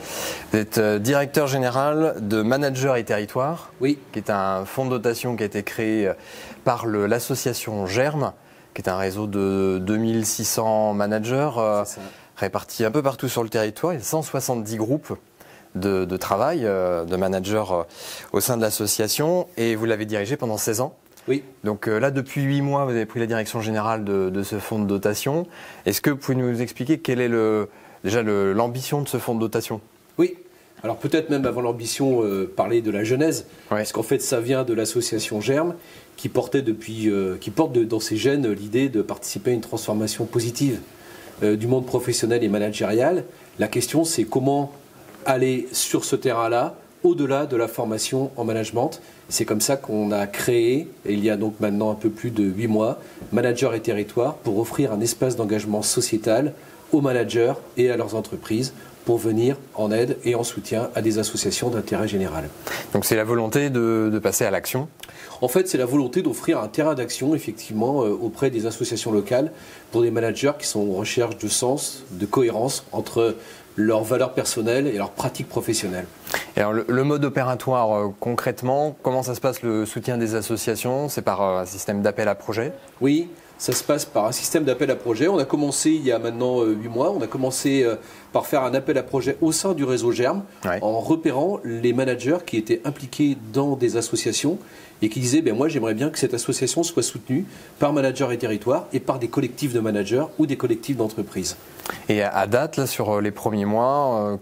Vous êtes directeur général de Managers et Territoires, qui est un fonds de dotation qui a été créé par l'association GERM, qui est un réseau de 2600 managers répartis un peu partout sur le territoire. Il y a 170 groupes de travail, de managers au sein de l'association, et vous l'avez dirigé pendant 16 ans. Donc là, depuis 8 mois, vous avez pris la direction générale de ce fonds de dotation. Est-ce que vous pouvez nous expliquer quelle est déjà l'ambition de ce fonds de dotation? Oui, alors peut-être même avant l'ambition, parler de la genèse, parce qu'en fait ça vient de l'association GERM qui porte dans ses gènes l'idée de participer à une transformation positive du monde professionnel et managérial. La question c'est comment aller sur ce terrain-là au-delà de la formation en management. C'est comme ça qu'on a créé, et il y a donc maintenant un peu plus de 8 mois, Manager et Territoire, pour offrir un espace d'engagement sociétal aux managers et à leurs entreprises pour venir en aide et en soutien à des associations d'intérêt général. Donc c'est la volonté de passer à l'action. En fait, c'est la volonté d'offrir un terrain d'action, effectivement, auprès des associations locales pour des managers qui sont en recherche de sens, de cohérence entre leurs valeurs personnelles et leurs pratiques professionnelles. Et alors le mode opératoire, concrètement, comment ça se passe le soutien des associations? C'est par un système d'appel à projet? Oui, ça se passe par un système d'appel à projet. On a commencé il y a maintenant 8 mois, on a commencé par faire un appel à projet au sein du réseau Germe, en repérant les managers qui étaient impliqués dans des associations et qui disaient moi j'aimerais bien que cette association soit soutenue par Manager et Territoire et par des collectifs de managers ou des collectifs d'entreprises. Et à date, là, sur les premiers mois,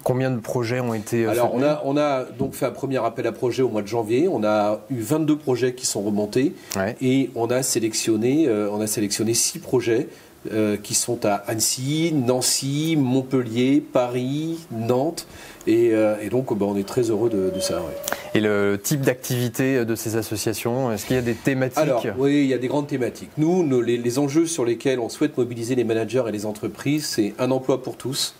combien de projets ont été Alors soutenus? on a donc fait un premier appel à projet au mois de janvier. On a eu 22 projets qui sont remontés et on a sélectionné 6 projets qui sont à Annecy, Nancy, Montpellier, Paris, Nantes. Et donc on est très heureux de ça. Ouais. Et le type d'activité de ces associations, est-ce qu'il y a des thématiques? Alors oui, il y a des grandes thématiques. Nous, les enjeux sur lesquels on souhaite mobiliser les managers et les entreprises, c'est un emploi pour tous.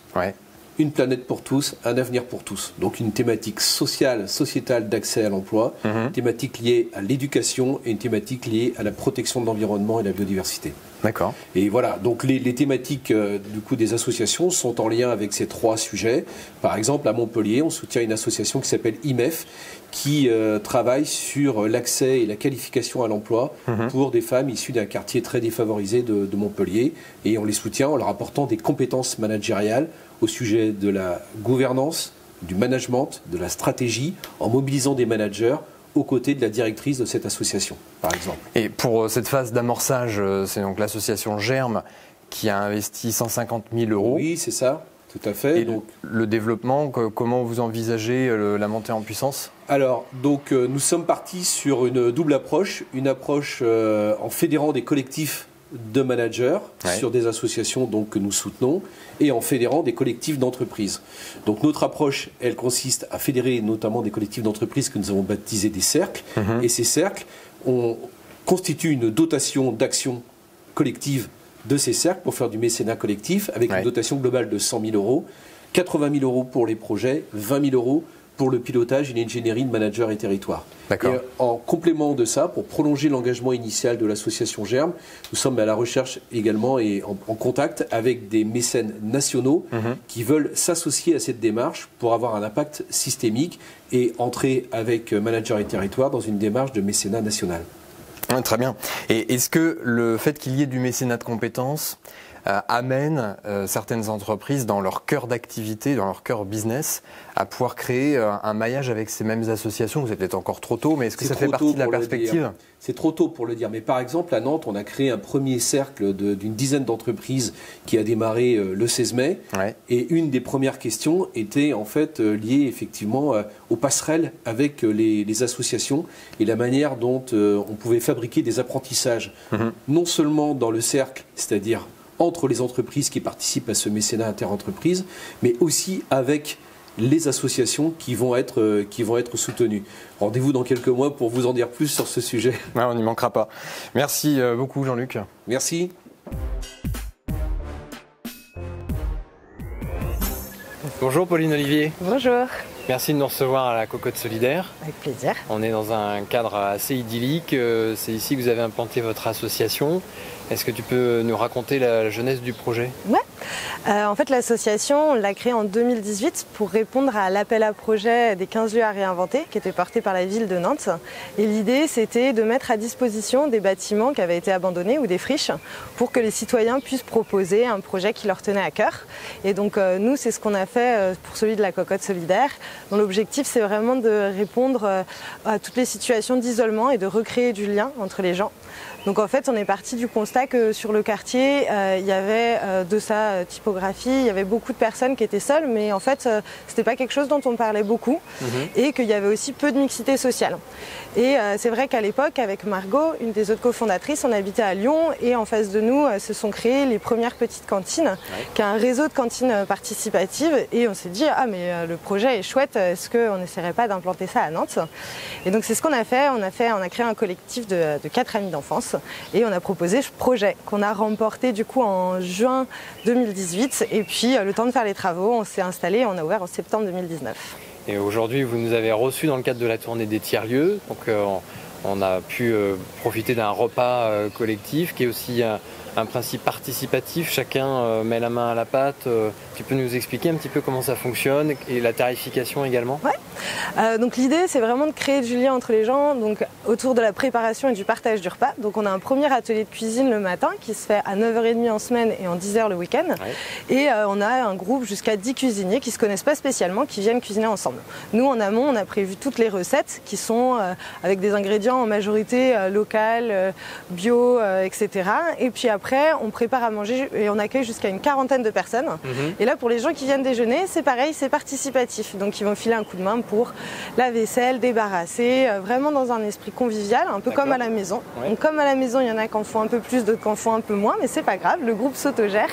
Une planète pour tous, un avenir pour tous. Donc une thématique sociale, sociétale d'accès à l'emploi, une thématique liée à l'éducation et une thématique liée à la protection de l'environnement et de la biodiversité. D'accord. Et voilà, donc les thématiques du coup des associations sont en lien avec ces 3 sujets. Par exemple, à Montpellier, on soutient une association qui s'appelle IMEF, qui travaille sur l'accès et la qualification à l'emploi pour des femmes issues d'un quartier très défavorisé de Montpellier. Et on les soutient en leur apportant des compétences managériales au sujet de la gouvernance, du management, de la stratégie, en mobilisant des managers aux côtés de la directrice de cette association, par exemple. Et pour cette phase d'amorçage, c'est donc l'association Germe qui a investi 150 000 €. Oui, c'est ça, tout à fait. Et donc, le développement, comment vous envisagez la montée en puissance? Alors, donc, nous sommes partis sur une double approche. Une approche en fédérant des collectifs de managers sur des associations donc, que nous soutenons et en fédérant des collectifs d'entreprises. Donc notre approche, elle consiste à fédérer notamment des collectifs d'entreprises que nous avons baptisés des cercles. Et ces cercles, on constitue une dotation d'action collective de ces cercles pour faire du mécénat collectif avec une dotation globale de 100 000 €, 80 000 € pour les projets, 20 000 € pour le pilotage et l'ingénierie de Manager et Territoire. Et en complément de ça, pour prolonger l'engagement initial de l'association Germe, nous sommes à la recherche également et en contact avec des mécènes nationaux qui veulent s'associer à cette démarche pour avoir un impact systémique et entrer avec Manager et Territoire dans une démarche de mécénat national. Très bien. Et est-ce que le fait qu'il y ait du mécénat de compétences amène certaines entreprises dans leur cœur d'activité, dans leur cœur business, à pouvoir créer un maillage avec ces mêmes associations? C'est peut-être encore trop tôt, mais est-ce que ça fait partie de la perspective? C'est trop tôt pour le dire, mais par exemple à Nantes, on a créé un premier cercle d'une dizaine d'entreprises qui a démarré le 16 mai. Et une des premières questions était en fait liée effectivement aux passerelles avec les associations et la manière dont on pouvait fabriquer des apprentissages, non seulement dans le cercle, c'est-à-dire entre les entreprises qui participent à ce mécénat inter-entreprise, mais aussi avec les associations qui vont être soutenues. Rendez-vous dans quelques mois pour vous en dire plus sur ce sujet. On n'y manquera pas. Merci beaucoup Jean-Luc. Merci. Bonjour Pauline Olivier. Bonjour. Merci de nous recevoir à la Cocotte Solidaire. Avec plaisir. On est dans un cadre assez idyllique. C'est ici que vous avez implanté votre association. Est-ce que tu peux nous raconter la genèse du projet? Ouais. En fait, l'association, on l'a créée en 2018 pour répondre à l'appel à projet des 15 lieux à réinventer qui était porté par la ville de Nantes. Et l'idée, c'était de mettre à disposition des bâtiments qui avaient été abandonnés ou des friches pour que les citoyens puissent proposer un projet qui leur tenait à cœur. Et donc, nous, c'est ce qu'on a fait pour celui de la Cocotte Solidaire, dont l'objectif, c'est vraiment de répondre à toutes les situations d'isolement et de recréer du lien entre les gens. Donc en fait, on est parti du constat que sur le quartier, il y avait de sa typographie, il y avait beaucoup de personnes qui étaient seules, mais en fait, c'était pas quelque chose dont on parlait beaucoup et qu'il y avait aussi peu de mixité sociale. Et c'est vrai qu'à l'époque, avec Margot, une des autres cofondatrices, on habitait à Lyon et en face de nous se sont créées les premières petites cantines, qui est un réseau de cantines participatives et on s'est dit, ah mais le projet est chouette. chouette, est-ce qu'on n'essaierait pas d'implanter ça à Nantes? Et donc c'est ce qu'on a fait. On a créé un collectif de 4 amis d'enfance et on a proposé ce projet qu'on a remporté du coup en juin 2018. Et puis le temps de faire les travaux, on s'est installé et on a ouvert en septembre 2019. Et aujourd'hui, vous nous avez reçus dans le cadre de la tournée des tiers-lieux. Donc on a pu profiter d'un repas collectif qui est aussi un principe participatif. Chacun met la main à la pâte. Tu peux nous expliquer un petit peu comment ça fonctionne et la tarification également? Ouais. Donc l'idée, c'est vraiment de créer du lien entre les gens, donc autour de la préparation et du partage du repas. Donc on a un premier atelier de cuisine le matin qui se fait à 9h30 en semaine et en 10h le week-end. Ouais. Et on a un groupe jusqu'à 10 cuisiniers qui ne se connaissent pas spécialement, qui viennent cuisiner ensemble. Nous, en amont, on a prévu toutes les recettes qui sont avec des ingrédients en majorité local, bio, etc. Et puis après, on prépare à manger et on accueille jusqu'à une quarantaine de personnes. Et là, pour les gens qui viennent déjeuner, c'est pareil, c'est participatif. Donc ils vont filer un coup de main pour la vaisselle, débarrasser, vraiment dans un esprit convivial, un peu comme à la maison. Ouais. Donc comme à la maison, il y en a qui en font un peu plus, d'autres qui en font un peu moins, mais c'est pas grave, le groupe s'autogère.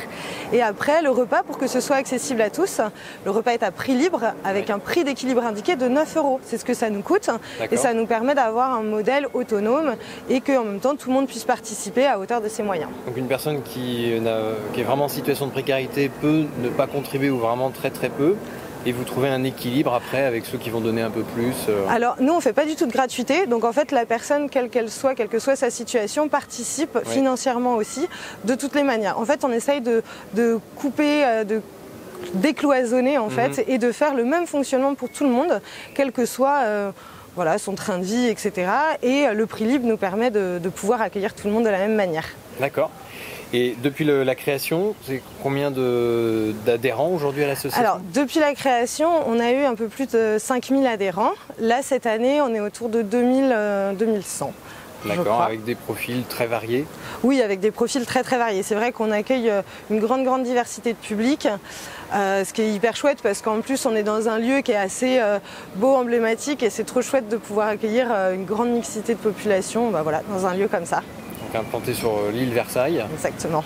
Et après, le repas, pour que ce soit accessible à tous, le repas est à prix libre, avec un prix d'équilibre indiqué de 9 €. C'est ce que ça nous coûte. Et ça nous permet d'avoir un modèle autonome et qu'en même temps, tout le monde puisse participer à hauteur de ses moyens. Donc une personne qui est vraiment en situation de précarité peut ne pas contribuer ou vraiment très très peu. Et vous trouvez un équilibre après avec ceux qui vont donner un peu plus Alors nous, on ne fait pas du tout de gratuité. Donc en fait, la personne, quelle que soit sa situation, participe financièrement aussi, de toutes les manières. En fait, on essaye de couper, de décloisonner en fait, et de faire le même fonctionnement pour tout le monde, quel que soit son train de vie, etc. Et le prix libre nous permet de pouvoir accueillir tout le monde de la même manière. D'accord. Et depuis la création, c'est combien d'adhérents aujourd'hui à l'association? Alors, depuis la création, on a eu un peu plus de 5000 adhérents. Là, cette année, on est autour de 2100. D'accord, avec des profils très variés? Oui, avec des profils très très variés. C'est vrai qu'on accueille une grande diversité de public, ce qui est hyper chouette parce qu'en plus on est dans un lieu qui est assez beau, emblématique, et c'est trop chouette de pouvoir accueillir une grande mixité de population dans un lieu comme ça. Donc implanté sur l'île Versailles. Exactement.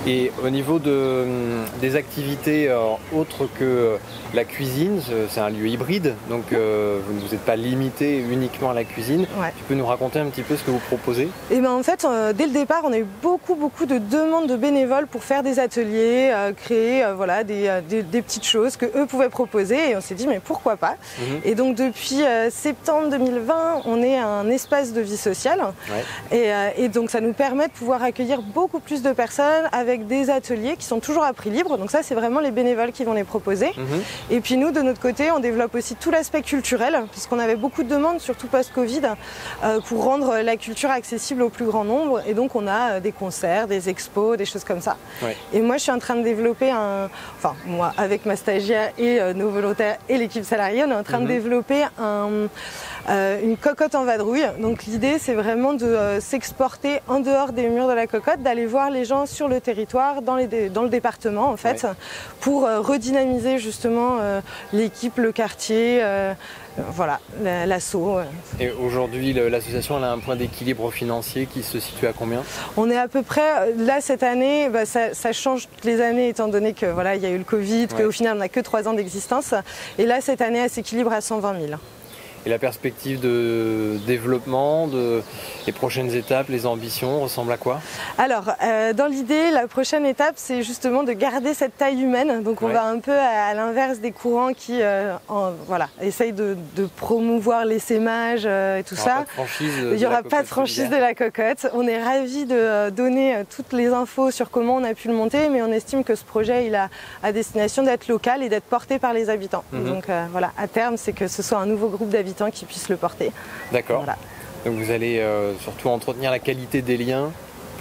Et au niveau des activités autres que la cuisine, c'est un lieu hybride, donc vous ne vous êtes pas limité uniquement à la cuisine. Ouais. Tu peux nous raconter un petit peu ce que vous proposez? Et en fait, dès le départ, on a eu beaucoup de demandes de bénévoles pour faire des ateliers, créer des petites choses que eux pouvaient proposer, et on s'est dit mais pourquoi pas. Et donc depuis septembre 2020, on est un espace de vie sociale, et donc ça nous permet de pouvoir accueillir beaucoup plus de personnes avec des ateliers qui sont toujours à prix libre. Donc ça, c'est vraiment les bénévoles qui vont les proposer. Et puis nous, de notre côté, on développe aussi tout l'aspect culturel, puisqu'on avait beaucoup de demandes, surtout post-Covid, pour rendre la culture accessible au plus grand nombre. Et donc on a des concerts, des expos, des choses comme ça. Et moi, je suis en train de développer moi, avec ma stagiaire et nos volontaires et l'équipe salariée, on est en train de développer une cocotte en vadrouille. Donc l'idée, c'est vraiment de s'exporter en dehors des murs de la cocotte, d'aller voir les gens sur le territoire, dans le département en fait, pour redynamiser justement l'équipe, le quartier, l'asso. Et aujourd'hui, l'association a un point d'équilibre financier qui se situe à combien? On est à peu près, là cette année, ça change toutes les années étant donné que il y a eu le Covid, qu'au final on n'a que 3 ans d'existence. Et là cette année, elle s'équilibre à 120 000. Et la perspective de développement, les prochaines étapes, les ambitions, ressemblent à quoi? Alors, dans l'idée, la prochaine étape, c'est justement de garder cette taille humaine. Donc on va un peu à l'inverse des courants qui essayent de promouvoir l'essaimage et tout ça. Il n'y aura pas de franchise de la cocotte. On est ravis de donner toutes les infos sur comment on a pu le monter, mais on estime que ce projet, il a à destination d'être local et d'être porté par les habitants. Donc à terme, c'est que ce soit un nouveau groupe d'habitants qui puissent le porter. D'accord. Donc vous allez surtout entretenir la qualité des liens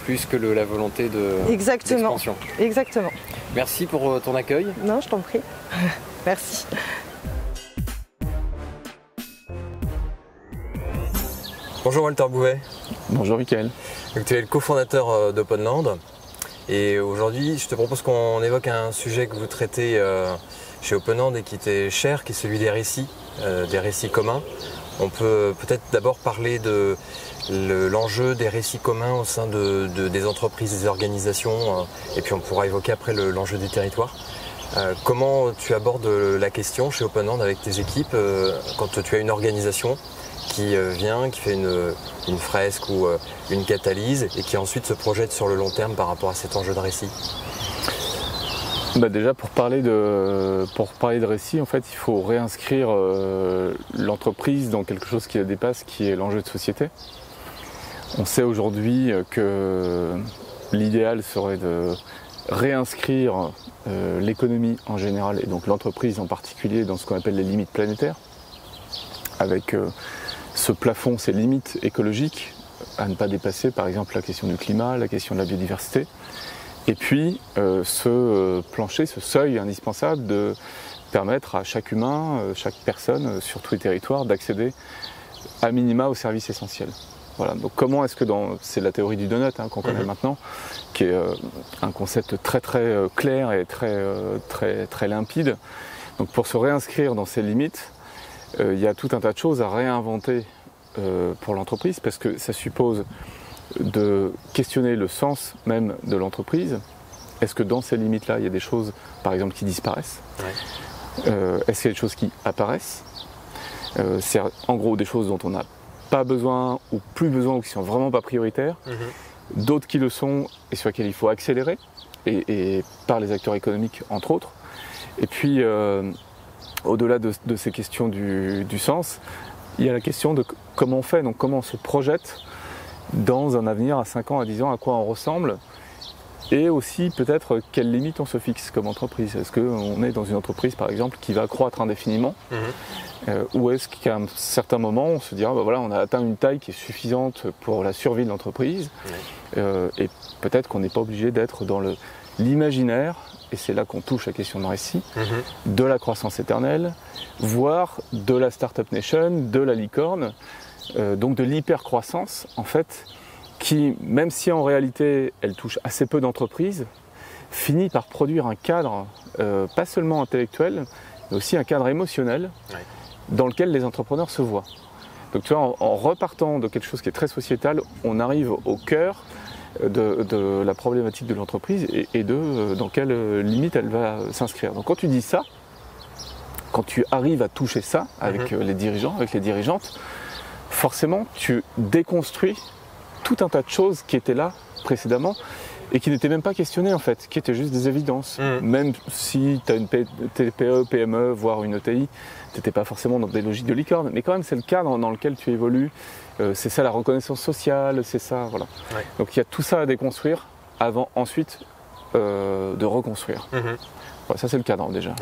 plus que la volonté d'expansion. Exactement. Merci pour ton accueil. Non, je t'en prie. Merci. Bonjour Walter Bouvet. Bonjour Mickaël. Donc, tu es le cofondateur d'Openland. Et aujourd'hui, je te propose qu'on évoque un sujet que vous traitez chez Openland et qui était cher, qui est celui des récits communs. On peut peut-être d'abord parler de l'enjeu des récits communs au sein des entreprises, des organisations, et puis on pourra évoquer après l'enjeu des territoires. Comment tu abordes la question chez Open Hand avec tes équipes quand tu as une organisation qui vient, qui fait une fresque ou une catalyse et qui ensuite se projette sur le long terme par rapport à cet enjeu de récit? Déjà pour parler de récit, en fait, il faut réinscrire l'entreprise dans quelque chose qui la dépasse, qui est l'enjeu de société. On sait aujourd'hui que l'idéal serait de réinscrire l'économie en général et donc l'entreprise en particulier dans ce qu'on appelle les limites planétaires, avec ce plafond, ces limites écologiques à ne pas dépasser, par exemple la question du climat, la question de la biodiversité. Et puis ce plancher, ce seuil indispensable de permettre à chaque humain, chaque personne sur tous les territoires d'accéder à minima aux services essentiels. Voilà. Donc comment est-ce que c'est la théorie du donut qu'on connaît maintenant, qui est un concept très très clair et très limpide. Donc pour se réinscrire dans ces limites, il y a tout un tas de choses à réinventer pour l'entreprise parce que ça suppose de questionner le sens même de l'entreprise. Est-ce que dans ces limites-là, il y a des choses, par exemple, qui disparaissent? Est-ce qu'il y a des choses qui apparaissent? C'est en gros des choses dont on n'a pas besoin ou plus besoin ou qui sont vraiment pas prioritaires. D'autres qui le sont et sur lesquels il faut accélérer, et par les acteurs économiques, entre autres. Et puis, au-delà de ces questions du sens, il y a la question de comment on fait, donc comment on se projette dans un avenir à 5 ans, à 10 ans, à quoi on ressemble, et aussi peut-être quelles limites on se fixe comme entreprise. Est-ce qu'on est dans une entreprise par exemple qui va croître indéfiniment, ou est-ce qu'à un certain moment on se dira voilà, on a atteint une taille qui est suffisante pour la survie de l'entreprise, et peut-être qu'on n'est pas obligé d'être dans l'imaginaire, et c'est là qu'on touche la question de récit, de la croissance éternelle, voire de la Startup Nation, de la licorne, donc de l'hypercroissance en fait, qui, même si en réalité elle touche assez peu d'entreprises, finit par produire un cadre, pas seulement intellectuel, mais aussi un cadre émotionnel dans lequel les entrepreneurs se voient. Donc tu vois, en repartant de quelque chose qui est très sociétal, on arrive au cœur de la problématique de l'entreprise et dans quelle limite elle va s'inscrire. Donc quand tu dis ça, quand tu arrives à toucher ça avec les dirigeants, avec les dirigeantes, forcément tu déconstruis tout un tas de choses qui étaient là précédemment et qui n'étaient même pas questionnées en fait, qui étaient juste des évidences. Même si tu as une TPE, PME, voire une ETI, tu n'étais pas forcément dans des logiques de licorne, mais quand même c'est le cadre dans lequel tu évolues, c'est ça la reconnaissance sociale, c'est ça, voilà. Donc il y a tout ça à déconstruire avant ensuite de reconstruire. Voilà, ça c'est le cadre déjà.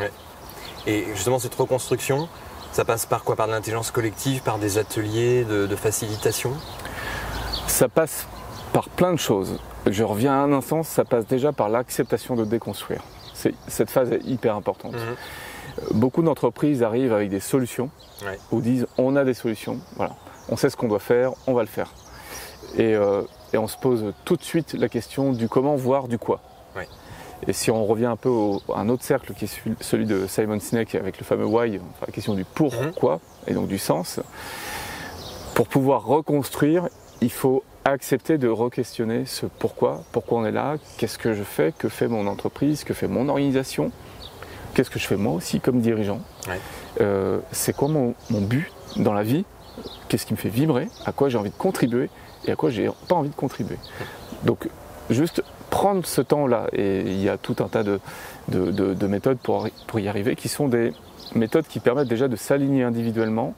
Et justement cette reconstruction, ça passe par quoi? Par de l'intelligence collective, par des ateliers de facilitation? Ça passe par plein de choses. Je reviens à un instant, ça passe déjà par l'acceptation de déconstruire. Cette phase est hyper importante. Beaucoup d'entreprises arrivent avec des solutions, ou disent on a des solutions, voilà. On sait ce qu'on doit faire, on va le faire. Et on se pose tout de suite la question du comment, voire du quoi. Et si on revient un peu à un autre cercle qui est celui de Simon Sinek avec le fameux why, enfin, la question du pourquoi et donc du sens, pour pouvoir reconstruire, il faut accepter de re-questionner ce pourquoi on est là, qu'est-ce que je fais, que fait mon entreprise, que fait mon organisation, qu'est-ce que je fais moi aussi comme dirigeant, c'est quoi mon but dans la vie, qu'est-ce qui me fait vibrer, à quoi j'ai envie de contribuer et à quoi j'ai pas envie de contribuer. Donc juste prendre ce temps-là, et il y a tout un tas de méthodes pour y arriver, qui sont des méthodes qui permettent déjà de s'aligner individuellement,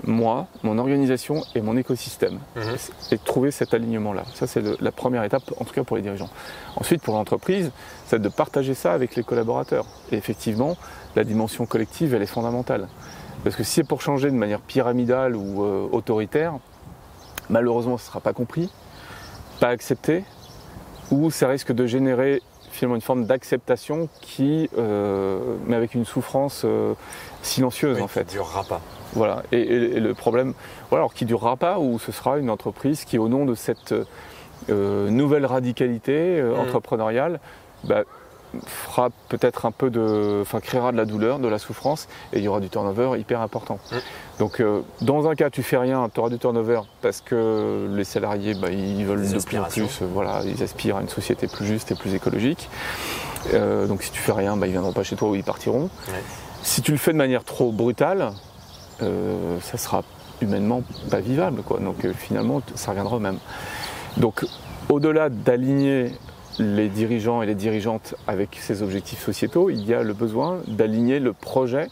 moi, mon organisation et mon écosystème, et de trouver cet alignement-là. Ça c'est la première étape, en tout cas pour les dirigeants. Ensuite pour l'entreprise, c'est de partager ça avec les collaborateurs. Et effectivement, la dimension collective, elle est fondamentale. Parce que si c'est pour changer de manière pyramidale ou autoritaire, malheureusement ce ne sera pas compris, pas accepté, ou ça risque de générer finalement une forme d'acceptation qui, mais avec une souffrance silencieuse en fait. Qui ne durera pas. Voilà, et le problème, voilà, alors qui ne durera pas, ou ce sera une entreprise qui, au nom de cette nouvelle radicalité entrepreneuriale, fera peut-être un peu créera de la douleur, de la souffrance, et il y aura du turnover hyper important. Donc dans un cas tu fais rien, tu auras du turnover parce que les salariés ils veulent de plus en plus, voilà, ils aspirent à une société plus juste et plus écologique. Donc si tu fais rien, ils viendront pas chez toi ou ils partiront. Ouais. Si tu le fais de manière trop brutale, ça sera humainement pas vivable, quoi. Donc finalement, ça reviendra au même. Donc au-delà d'aligner les dirigeants et les dirigeantes avec ces objectifs sociétaux, il y a le besoin d'aligner le projet,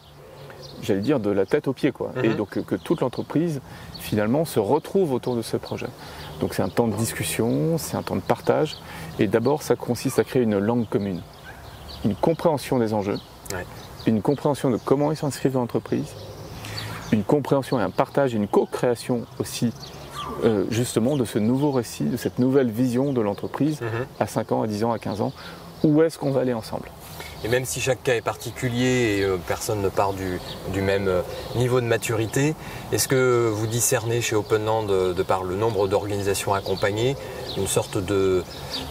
j'allais dire, de la tête aux pieds, quoi. Et donc que toute l'entreprise, finalement, se retrouve autour de ce projet. Donc c'est un temps de discussion, c'est un temps de partage. Et d'abord, ça consiste à créer une langue commune, une compréhension des enjeux, une compréhension de comment ils s'inscrivent dans l'entreprise, une compréhension et un partage, une co-création aussi, justement, de ce nouveau récit, de cette nouvelle vision de l'entreprise à 5 ans, à 10 ans, à 15 ans. Où est-ce qu'on va aller ensemble ? Et même si chaque cas est particulier et personne ne part du même niveau de maturité, est-ce que vous discernez chez Openland, de par le nombre d'organisations accompagnées, une sorte de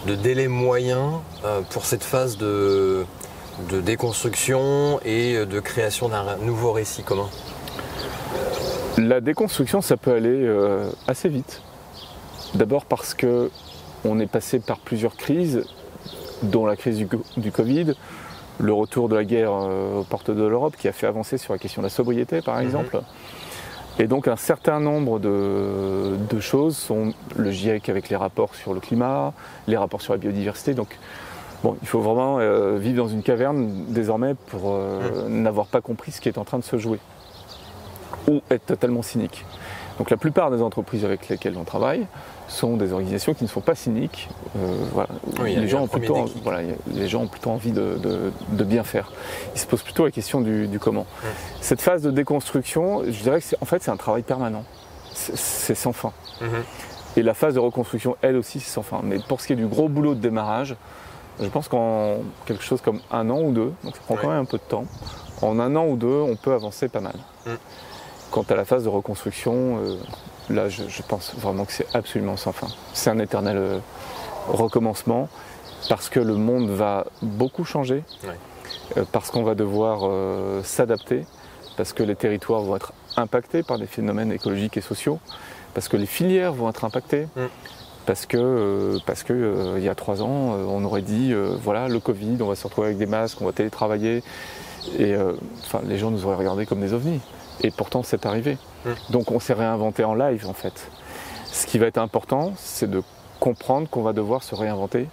délai moyen pour cette phase de déconstruction et de création d'un nouveau récit commun ? La déconstruction, ça peut aller assez vite. D'abord parce qu'on est passé par plusieurs crises, dont la crise du Covid, le retour de la guerre aux portes de l'Europe qui a fait avancer sur la question de la sobriété, par exemple. Et donc un certain nombre de choses sont le GIEC avec les rapports sur le climat, les rapports sur la biodiversité. Donc bon, il faut vraiment vivre dans une caverne désormais pour n'avoir pas compris ce qui est en train de se jouer. Ou être totalement cynique. Donc la plupart des entreprises avec lesquelles on travaille sont des organisations qui ne sont pas cyniques. Voilà. Oui, les gens ont plutôt envie de bien faire. Ils se posent plutôt la question du comment. Cette phase de déconstruction, je dirais que c'est un travail permanent. C'est sans fin. Et la phase de reconstruction, elle aussi, c'est sans fin. Mais pour ce qui est du gros boulot de démarrage, je pense qu'en quelque chose comme 1 an ou 2, donc ça prend quand même un peu de temps, en 1 an ou 2, on peut avancer pas mal. Quant à la phase de reconstruction, là je pense vraiment que c'est absolument sans fin. C'est un éternel recommencement parce que le monde va beaucoup changer, parce qu'on va devoir s'adapter, parce que les territoires vont être impactés par des phénomènes écologiques et sociaux, parce que les filières vont être impactées, parce que il y a 3 ans, on aurait dit voilà, le Covid, on va se retrouver avec des masques, on va télétravailler, et les gens nous auraient regardés comme des ovnis. Et pourtant, c'est arrivé. Donc on s'est réinventé en live, en fait. Ce qui va être important, c'est de comprendre qu'on va devoir se réinventer,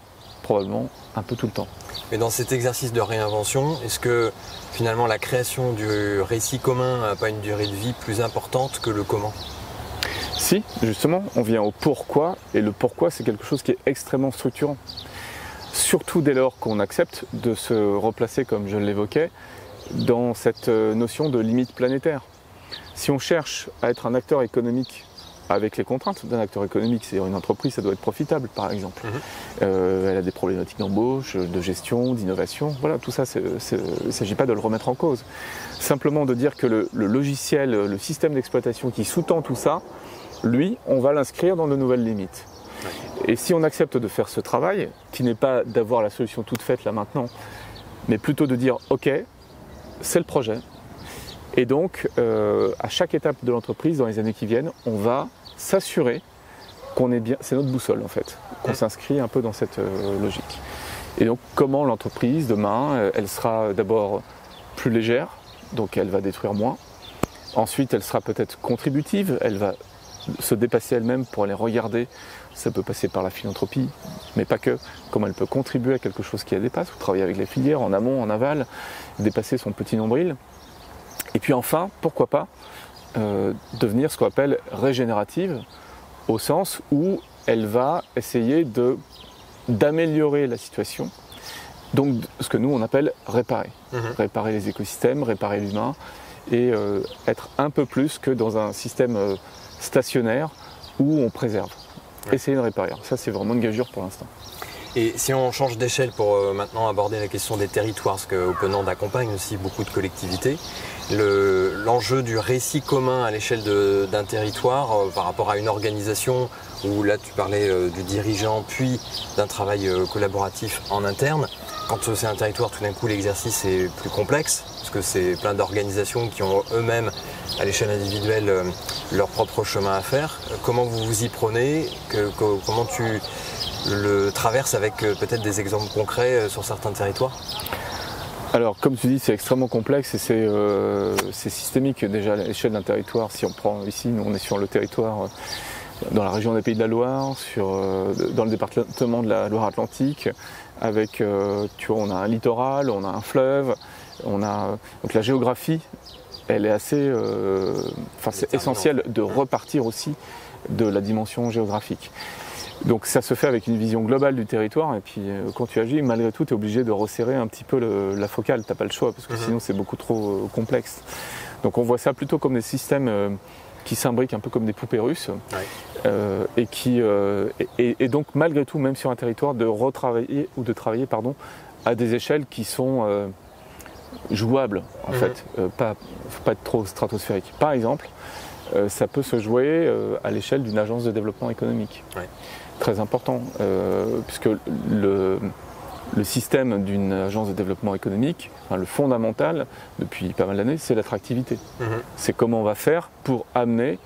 probablement un peu tout le temps. Mais dans cet exercice de réinvention, est-ce que finalement la création du récit commun n'a pas une durée de vie plus importante que le comment ? Si, justement, on vient au pourquoi, et le pourquoi, c'est quelque chose qui est extrêmement structurant. Surtout dès lors qu'on accepte de se replacer, comme je l'évoquais, dans cette notion de limite planétaire. Si on cherche à être un acteur économique avec les contraintes d'un acteur économique, c'est-à-dire une entreprise, ça doit être profitable par exemple. Elle a des problématiques d'embauche, de gestion, d'innovation, voilà, tout ça, il ne s'agit pas de le remettre en cause. Simplement de dire que le logiciel, le système d'exploitation qui sous-tend tout ça, lui, on va l'inscrire dans de nouvelles limites. Et si on accepte de faire ce travail, qui n'est pas d'avoir la solution toute faite là maintenant, mais plutôt de dire ok, c'est le projet. Et donc, à chaque étape de l'entreprise, dans les années qui viennent, on va s'assurer qu'on est bien, c'est notre boussole en fait, qu'on s'inscrit un peu dans cette logique. Et donc, comment l'entreprise, demain, elle sera d'abord plus légère, donc elle va détruire moins. Ensuite, elle sera peut-être contributive, elle va se dépasser elle-même pour aller regarder, ça peut passer par la philanthropie, mais pas que, comment elle peut contribuer à quelque chose qui la dépasse, ou travailler avec les filières, en amont, en aval, dépasser son petit nombril. Et puis enfin, pourquoi pas, devenir ce qu'on appelle régénérative, au sens où elle va essayer d'améliorer la situation, donc ce que nous on appelle réparer. Réparer les écosystèmes, réparer l'humain, et être un peu plus que dans un système stationnaire où on préserve. Essayer de réparer. Ça c'est vraiment une gageure pour l'instant. Et si on change d'échelle pour maintenant aborder la question des territoires, parce que Openland accompagne aussi beaucoup de collectivités, l'enjeu du récit commun à l'échelle d'un territoire par rapport à une organisation où là tu parlais du dirigeant puis d'un travail collaboratif en interne, quand c'est un territoire tout d'un coup l'exercice est plus complexe, parce que c'est plein d'organisations qui ont eux-mêmes à l'échelle individuelle leur propre chemin à faire. Comment vous vous y prenez ? Comment le traverse avec peut-être des exemples concrets sur certains territoires? Alors, comme tu dis, c'est extrêmement complexe et c'est systémique déjà à l'échelle d'un territoire. Si on prend ici, nous on est sur le territoire dans la région des Pays de la Loire, dans le département de la Loire-Atlantique, avec, tu vois, on a un littoral, on a un fleuve, donc la géographie, elle est assez, c'est essentiel de repartir aussi de la dimension géographique. Donc ça se fait avec une vision globale du territoire et puis quand tu agis, malgré tout, tu es obligé de resserrer un petit peu la focale, tu n'as pas le choix parce que sinon c'est beaucoup trop complexe. Donc on voit ça plutôt comme des systèmes qui s'imbriquent un peu comme des poupées russes et donc malgré tout, même sur un territoire, de retravailler ou de travailler à des échelles qui sont jouables en fait, faut pas être trop stratosphérique. Par exemple, ça peut se jouer à l'échelle d'une agence de développement économique. Ouais. Très important, puisque le système d'une agence de développement économique, le fondamental, depuis pas mal d'années, c'est l'attractivité. C'est comment on va faire pour amener,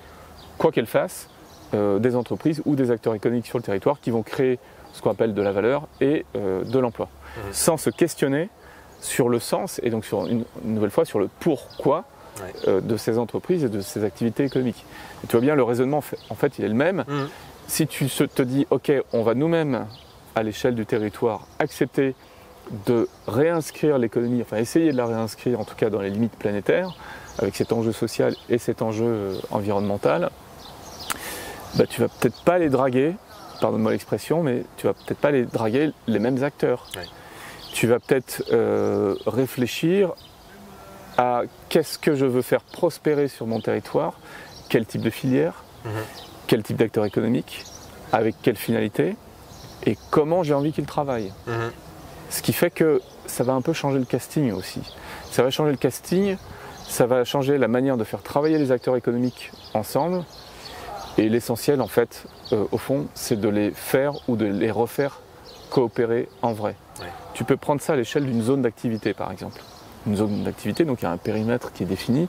quoi qu'elle fasse, des entreprises ou des acteurs économiques sur le territoire qui vont créer ce qu'on appelle de la valeur et de l'emploi, sans se questionner sur le sens et donc une nouvelle fois sur le pourquoi de ces entreprises et de ces activités économiques. Et tu vois bien, le raisonnement, en fait, il est le même. Si tu te dis, ok, on va nous-mêmes, à l'échelle du territoire, accepter de réinscrire l'économie, enfin essayer de la réinscrire, en tout cas dans les limites planétaires, avec cet enjeu social et cet enjeu environnemental, tu vas peut-être pas les draguer, pardonne-moi l'expression, mais tu vas peut-être pas les draguer les mêmes acteurs. Ouais. Tu vas peut-être réfléchir à qu'est-ce que je veux faire prospérer sur mon territoire, quel type de filière, quel type d'acteur économique, avec quelle finalité, et comment j'ai envie qu'ils travaillent. Ce qui fait que ça va un peu changer le casting aussi. Ça va changer le casting, ça va changer la manière de faire travailler les acteurs économiques ensemble, et l'essentiel en fait, au fond, c'est de les faire ou de les refaire coopérer en vrai. Ouais. Tu peux prendre ça à l'échelle d'une zone d'activité par exemple. Une zone d'activité, donc il y a un périmètre qui est défini.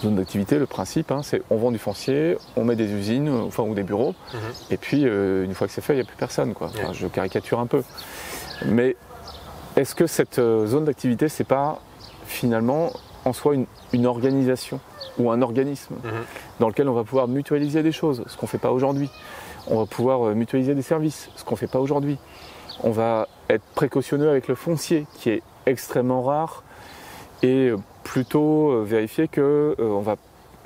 Zone d'activité, le principe, c'est on vend du foncier, on met des usines, ou des bureaux, et puis une fois que c'est fait, il n'y a plus personne, quoi. Enfin, je caricature un peu. Mais est-ce que cette zone d'activité, c'est pas finalement en soi une organisation ou un organisme dans lequel on va pouvoir mutualiser des choses, ce qu'on ne fait pas aujourd'hui. On va pouvoir mutualiser des services, ce qu'on ne fait pas aujourd'hui. On va être précautionneux avec le foncier, qui est extrêmement rare, et plutôt vérifier qu'on va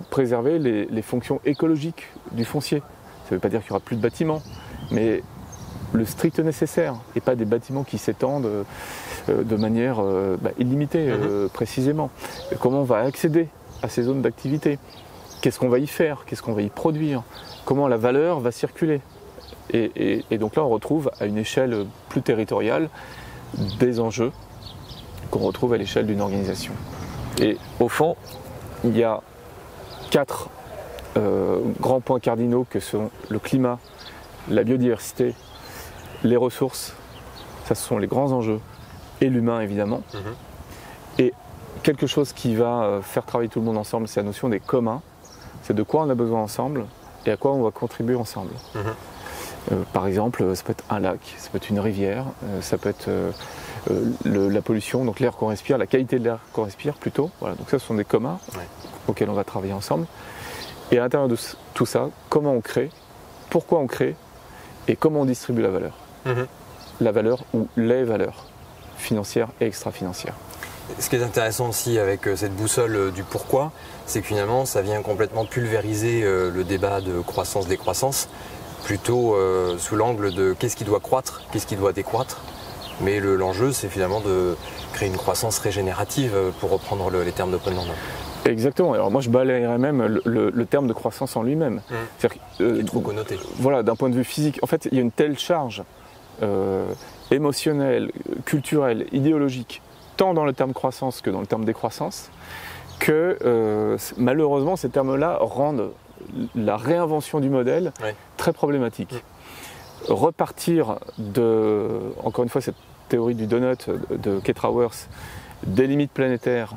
préserver les fonctions écologiques du foncier. Ça ne veut pas dire qu'il n'y aura plus de bâtiments, mais le strict nécessaire, et pas des bâtiments qui s'étendent de manière illimitée, précisément. Et comment on va accéder à ces zones d'activité? Qu'est-ce qu'on va y faire? Qu'est-ce qu'on va y produire? Comment la valeur va circuler? Et donc là, on retrouve à une échelle plus territoriale des enjeux qu'on retrouve à l'échelle d'une organisation. Et au fond, il y a 4 grands points cardinaux que sont le climat, la biodiversité, les ressources, ça ce sont les grands enjeux, et l'humain évidemment. Et quelque chose qui va faire travailler tout le monde ensemble, c'est la notion des communs, c'est de quoi on a besoin ensemble et à quoi on va contribuer ensemble. Par exemple, ça peut être un lac, ça peut être une rivière, ça peut être la pollution, donc l'air qu'on respire, la qualité de l'air qu'on respire plutôt. Voilà, donc ça ce sont des communs auxquels on va travailler ensemble. Et à l'intérieur de tout ça, comment on crée, pourquoi on crée et comment on distribue la valeur. La valeur ou les valeurs financières et extra-financières. Ce qui est intéressant aussi avec cette boussole du pourquoi, c'est que finalement ça vient complètement pulvériser le débat de croissance-décroissance, plutôt sous l'angle de qu'est-ce qui doit croître, qu'est-ce qui doit décroître. Mais l'enjeu, c'est finalement de créer une croissance régénérative, pour reprendre les termes de Paul Landin. Exactement. Alors moi, je balayerais même le terme de croissance en lui-même. Il est trop connoté. Voilà, d'un point de vue physique. En fait, il y a une telle charge émotionnelle, culturelle, idéologique, tant dans le terme croissance que dans le terme décroissance, que malheureusement, ces termes-là rendent la réinvention du modèle très problématique. Repartir de, encore une fois, cette théorie du donut de Keith Raworth, des limites planétaires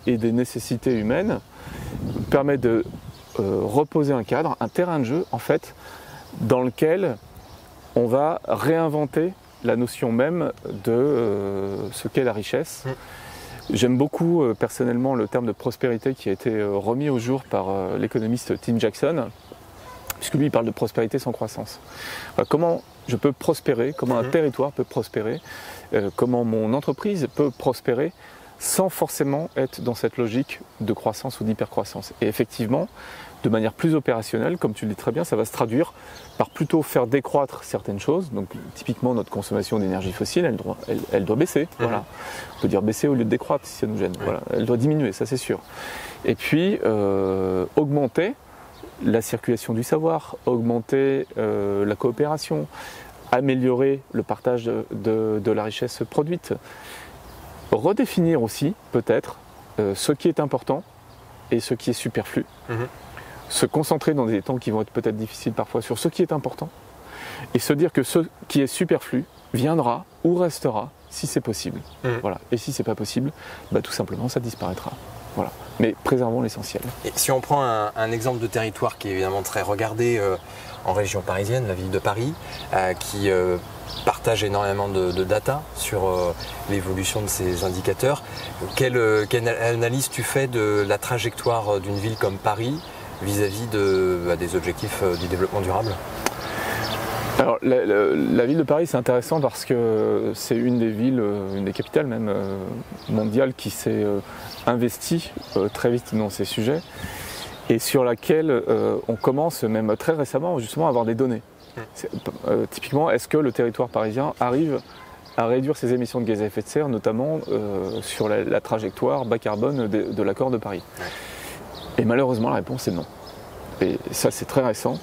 et des nécessités humaines, permet de reposer un cadre, un terrain de jeu, en fait, dans lequel on va réinventer la notion même de ce qu'est la richesse. J'aime beaucoup personnellement le terme de prospérité qui a été remis au jour par l'économiste Tim Jackson, puisque lui il parle de prospérité sans croissance. Comment je peux prospérer, comment un territoire peut prospérer, comment mon entreprise peut prospérer sans forcément être dans cette logique de croissance ou d'hypercroissance. Et effectivement, de manière plus opérationnelle, comme tu le dis très bien, ça va se traduire par plutôt faire décroître certaines choses. Donc typiquement notre consommation d'énergie fossile, elle doit baisser. Voilà. On peut dire baisser au lieu de décroître si ça nous gêne. Voilà. Elle doit diminuer, ça c'est sûr. Et puis augmenter la circulation du savoir, augmenter la coopération, améliorer le partage de la richesse produite, redéfinir aussi peut-être ce qui est important et ce qui est superflu. Se concentrer dans des temps qui vont être peut-être difficiles parfois sur ce qui est important et se dire que ce qui est superflu viendra ou restera si c'est possible. Voilà. Et si c'est pas possible, bah, tout simplement ça disparaîtra. Voilà. Mais préservons l'essentiel. Et si on prend un exemple de territoire qui est évidemment très regardé en région parisienne, la ville de Paris, qui partage énormément de data sur l'évolution de ces indicateurs, quelle analyse tu fais de la trajectoire d'une ville comme Paris vis-à-vis des objectifs du développement durable? Alors la ville de Paris c'est intéressant parce que c'est une des villes, une des capitales même mondiales qui s'est investie très vite dans ces sujets et sur laquelle on commence même très récemment justement à avoir des données. Typiquement, est-ce que le territoire parisien arrive à réduire ses émissions de gaz à effet de serre, notamment sur la trajectoire bas carbone de l'accord de Paris? Et malheureusement, la réponse est non. Et ça, c'est très récent.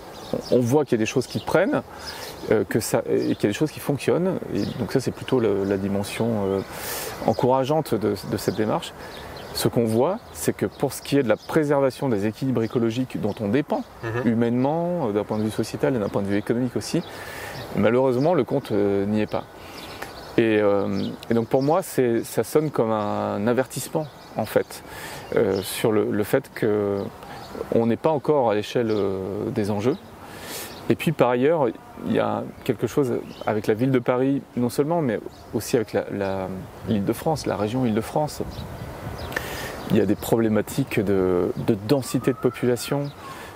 On voit qu'il y a des choses qui prennent, et qu'il y a des choses qui fonctionnent. Et donc ça, c'est plutôt la dimension encourageante de cette démarche. Ce qu'on voit, c'est que pour ce qui est de la préservation des équilibres écologiques dont on dépend, humainement, d'un point de vue sociétal et d'un point de vue économique aussi, malheureusement, le compte n'y est pas. Et donc pour moi, ça sonne comme un avertissement, en fait, sur le fait qu'on n'est pas encore à l'échelle des enjeux. Et puis par ailleurs, il y a quelque chose avec la ville de Paris, non seulement, mais aussi avec l'Île-de-France, la région Île-de-France. Il y a des problématiques de densité de population,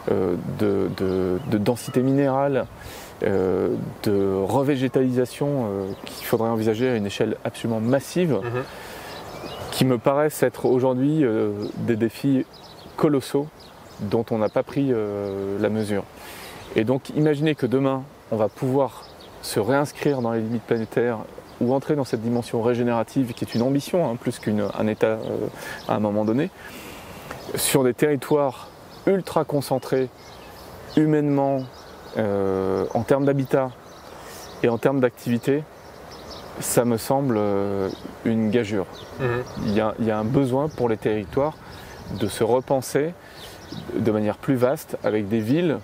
de densité minérale, de revégétalisation qu'il faudrait envisager à une échelle absolument massive, qui me paraissent être aujourd'hui des défis colossaux dont on n'a pas pris la mesure. Et donc imaginez que demain on va pouvoir se réinscrire dans les limites planétaires ou entrer dans cette dimension régénérative qui est une ambition, plus qu'un état à un moment donné, sur des territoires ultra concentrés humainement, en termes d'habitat et en termes d'activité, ça me semble une gageure. Il y a un besoin pour les territoires de se repenser de manière plus vaste avec des villes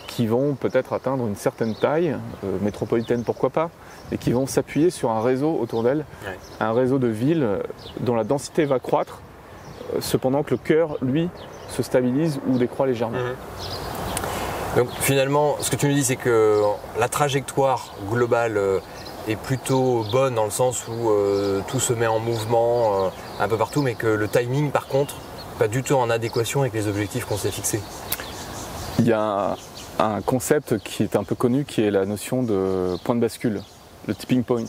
qui vont peut-être atteindre une certaine taille, métropolitaine pourquoi pas, et qui vont s'appuyer sur un réseau autour d'elles, un réseau de villes dont la densité va croître, cependant que le cœur, lui, se stabilise ou décroît légèrement. Donc finalement, ce que tu nous dis, c'est que la trajectoire globale est plutôt bonne dans le sens où tout se met en mouvement un peu partout, mais que le timing, par contre, pas du tout en adéquation avec les objectifs qu'on s'est fixés. Il y a un concept qui est un peu connu, qui est la notion de point de bascule, le tipping point.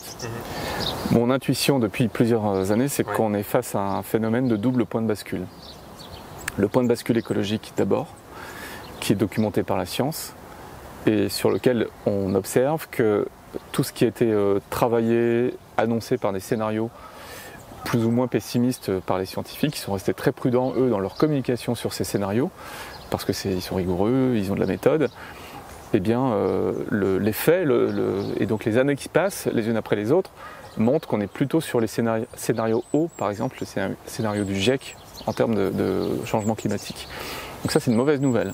Mon intuition depuis plusieurs années, c'est qu'on est face à un phénomène de double point de bascule. Le point de bascule écologique d'abord, qui est documenté par la science, et sur lequel on observe que tout ce qui a été travaillé, annoncé par des scénarios plus ou moins pessimistes par les scientifiques, qui sont restés très prudents, eux, dans leur communication sur ces scénarios, parce qu'ils sont rigoureux, ils ont de la méthode, eh bien les faits, et donc les années qui passent, les unes après les autres, montrent qu'on est plutôt sur les scénarios hauts, par exemple le scénario du GIEC en termes de changement climatique. Donc ça, c'est une mauvaise nouvelle.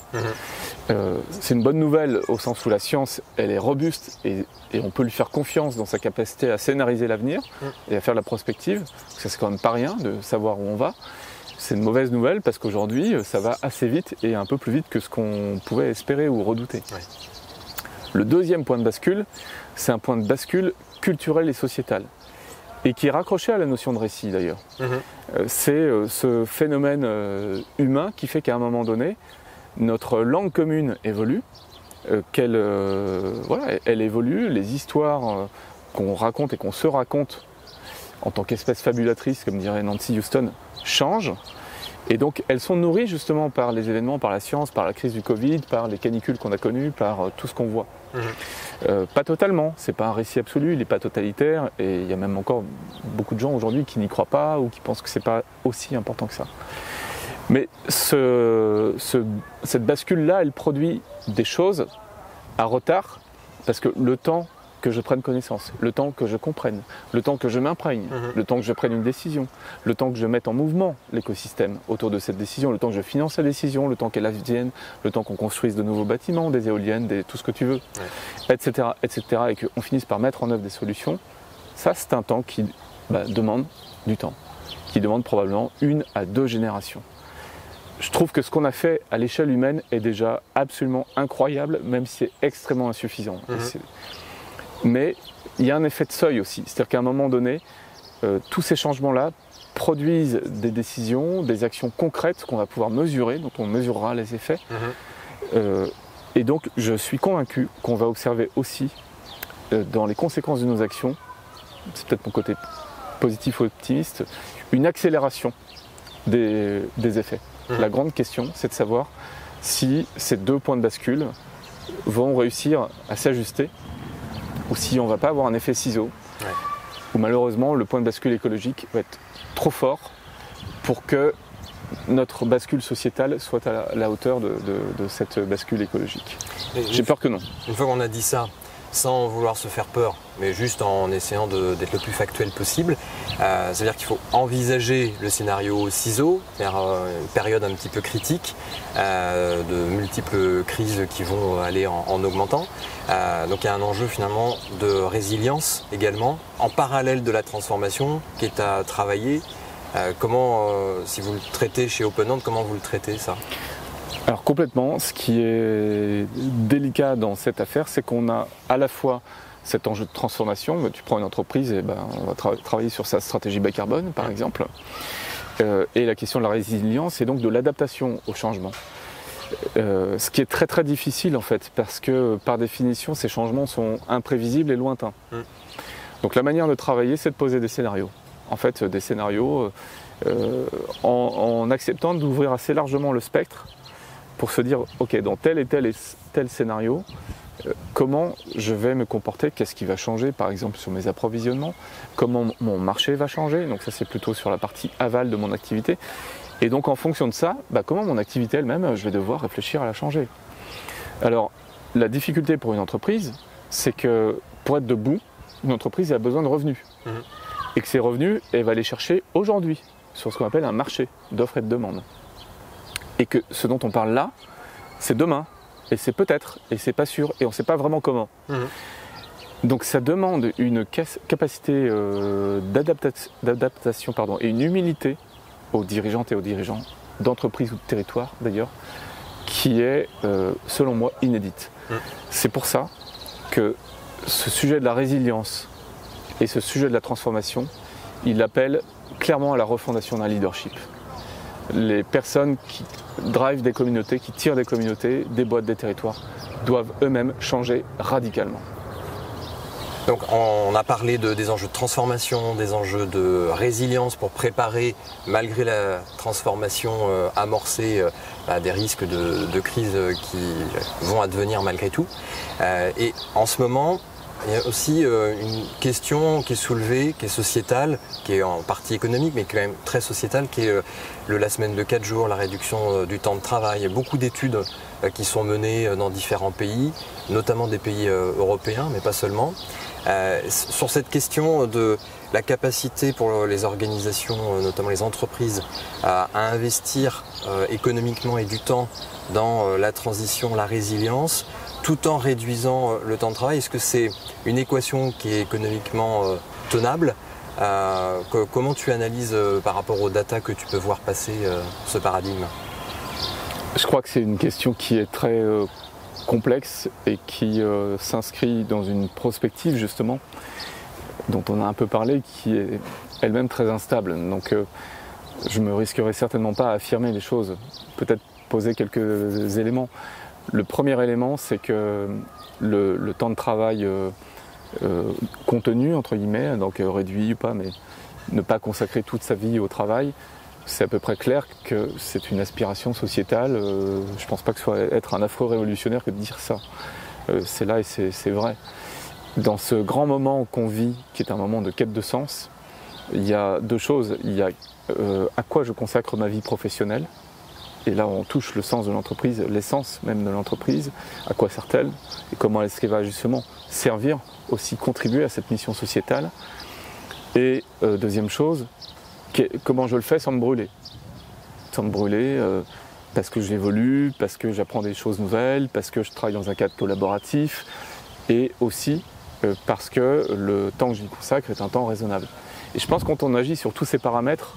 C'est une bonne nouvelle au sens où la science, elle est robuste et on peut lui faire confiance dans sa capacité à scénariser l'avenir et à faire de la prospective. Ça, c'est quand même pas rien de savoir où on va. C'est une mauvaise nouvelle parce qu'aujourd'hui, ça va assez vite et un peu plus vite que ce qu'on pouvait espérer ou redouter. Le deuxième point de bascule, c'est un point de bascule culturel et sociétal, et qui est raccroché à la notion de récit d'ailleurs. C'est ce phénomène humain qui fait qu'à un moment donné, notre langue commune évolue, elle évolue, les histoires qu'on raconte et qu'on se raconte en tant qu'espèce fabulatrice, comme dirait Nancy Houston, changent. Et donc elles sont nourries justement par les événements, par la science, par la crise du Covid, par les canicules qu'on a connues, par tout ce qu'on voit. Pas totalement, c'est pas un récit absolu, il n'est pas totalitaire, et il y a même encore beaucoup de gens aujourd'hui qui n'y croient pas ou qui pensent que c'est pas aussi important que ça. Mais cette bascule-là, elle produit des choses à retard, parce que le temps que je prenne connaissance, le temps que je comprenne, le temps que je m'imprègne, le temps que je prenne une décision, le temps que je mette en mouvement l'écosystème autour de cette décision, le temps que je finance la décision, le temps qu'elle advienne, le temps qu'on construise de nouveaux bâtiments, des éoliennes, tout ce que tu veux, etc., et qu'on finisse par mettre en œuvre des solutions, ça c'est un temps qui demande du temps, qui demande probablement 1 à 2 générations. Je trouve que ce qu'on a fait à l'échelle humaine est déjà absolument incroyable, même si c'est extrêmement insuffisant. Mais il y a un effet de seuil aussi, c'est-à-dire qu'à un moment donné, tous ces changements-là produisent des décisions, des actions concrètes qu'on va pouvoir mesurer, dont on mesurera les effets. Et donc je suis convaincu qu'on va observer aussi dans les conséquences de nos actions, c'est peut-être mon côté positif ou optimiste, une accélération des effets. La grande question, c'est de savoir si ces 2 points de bascule vont réussir à s'ajuster, ou si on ne va pas avoir un effet ciseau, où malheureusement le point de bascule écologique va être trop fort pour que notre bascule sociétale soit à la hauteur de cette bascule écologique. J'ai peur que non. Une fois qu'on a dit ça, sans vouloir se faire peur, mais juste en essayant d'être le plus factuel possible, c'est-à-dire qu'il faut envisager le scénario ciseau, c'est-à-dire une période un petit peu critique, de multiples crises qui vont aller en augmentant. Donc il y a un enjeu finalement de résilience également, en parallèle de la transformation qui est à travailler. Comment, si vous le traitez chez OpenAnd, comment vous le traitez ça ? Alors complètement, ce qui est délicat dans cette affaire, c'est qu'on a à la fois cet enjeu de transformation, tu prends une entreprise et on va travailler sur sa stratégie bas carbone par exemple, et la question de la résilience et donc de l'adaptation au changement. Ce qui est très très difficile en fait, parce que par définition ces changements sont imprévisibles et lointains. Donc la manière de travailler, c'est de poser des scénarios. En fait, des scénarios en acceptant d'ouvrir assez largement le spectre, pour se dire, ok, dans tel et tel scénario, comment je vais me comporter, qu'est-ce qui va changer, par exemple sur mes approvisionnements, comment mon marché va changer, donc ça c'est plutôt sur la partie aval de mon activité, et donc en fonction de ça, comment mon activité elle-même, je vais devoir réfléchir à la changer. Alors, la difficulté pour une entreprise, c'est que pour être debout, une entreprise a besoin de revenus, et que ces revenus, elle va les chercher aujourd'hui, sur ce qu'on appelle un marché d'offres et de demandes. Et que ce dont on parle là, c'est demain, et c'est peut-être, et c'est pas sûr, et on ne sait pas vraiment comment. Donc ça demande une capacité d'adaptation et une humilité aux dirigeantes et aux dirigeants d'entreprises ou de territoires d'ailleurs, qui est, selon moi, inédite. C'est pour ça que ce sujet de la résilience et ce sujet de la transformation, il appelle clairement à la refondation d'un leadership. Les personnes qui drivent des communautés, qui tirent des communautés, des boîtes, des territoires, doivent eux-mêmes changer radicalement. Donc on a parlé des enjeux de transformation, des enjeux de résilience pour préparer, malgré la transformation amorcée, des risques de crise qui vont advenir malgré tout. Et en ce moment, il y a aussi une question qui est soulevée, qui est sociétale, qui est en partie économique, mais quand même très sociétale, qui est la semaine de 4 jours, la réduction du temps de travail. Il y a beaucoup d'études qui sont menées dans différents pays, notamment des pays européens, mais pas seulement. Sur cette question de la capacité pour les organisations, notamment les entreprises, à investir économiquement et du temps dans la transition, la résilience, tout en réduisant le temps de travail, est-ce que c'est une équation qui est économiquement tenable ? Comment tu analyses par rapport aux data que tu peux voir passer ce paradigme ? Je crois que c'est une question qui est très complexe et qui s'inscrit dans une prospective justement dont on a un peu parlé, qui est elle-même très instable. Donc je me risquerai certainement pas à affirmer les choses, peut-être poser quelques éléments. Le premier élément, c'est que le temps de travail contenu, entre guillemets, donc réduit ou pas, mais ne pas consacrer toute sa vie au travail, c'est à peu près clair que c'est une aspiration sociétale. Je ne pense pas que ce soit être un affreux révolutionnaire que de dire ça. C'est là et c'est vrai. Dans ce grand moment qu'on vit, qui est un moment de quête de sens, il y a deux choses. Il y a à quoi je consacre ma vie professionnelle, et là on touche le sens de l'entreprise, l'essence même de l'entreprise, à quoi sert-elle, et comment est-ce qu'elle va justement servir, aussi contribuer à cette mission sociétale. Et deuxième chose, comment je le fais sans me brûler. Sans me brûler parce que j'évolue, parce que j'apprends des choses nouvelles, parce que je travaille dans un cadre collaboratif, et aussi parce que le temps que j'y consacre est un temps raisonnable. Et je pense que quand on agit sur tous ces paramètres,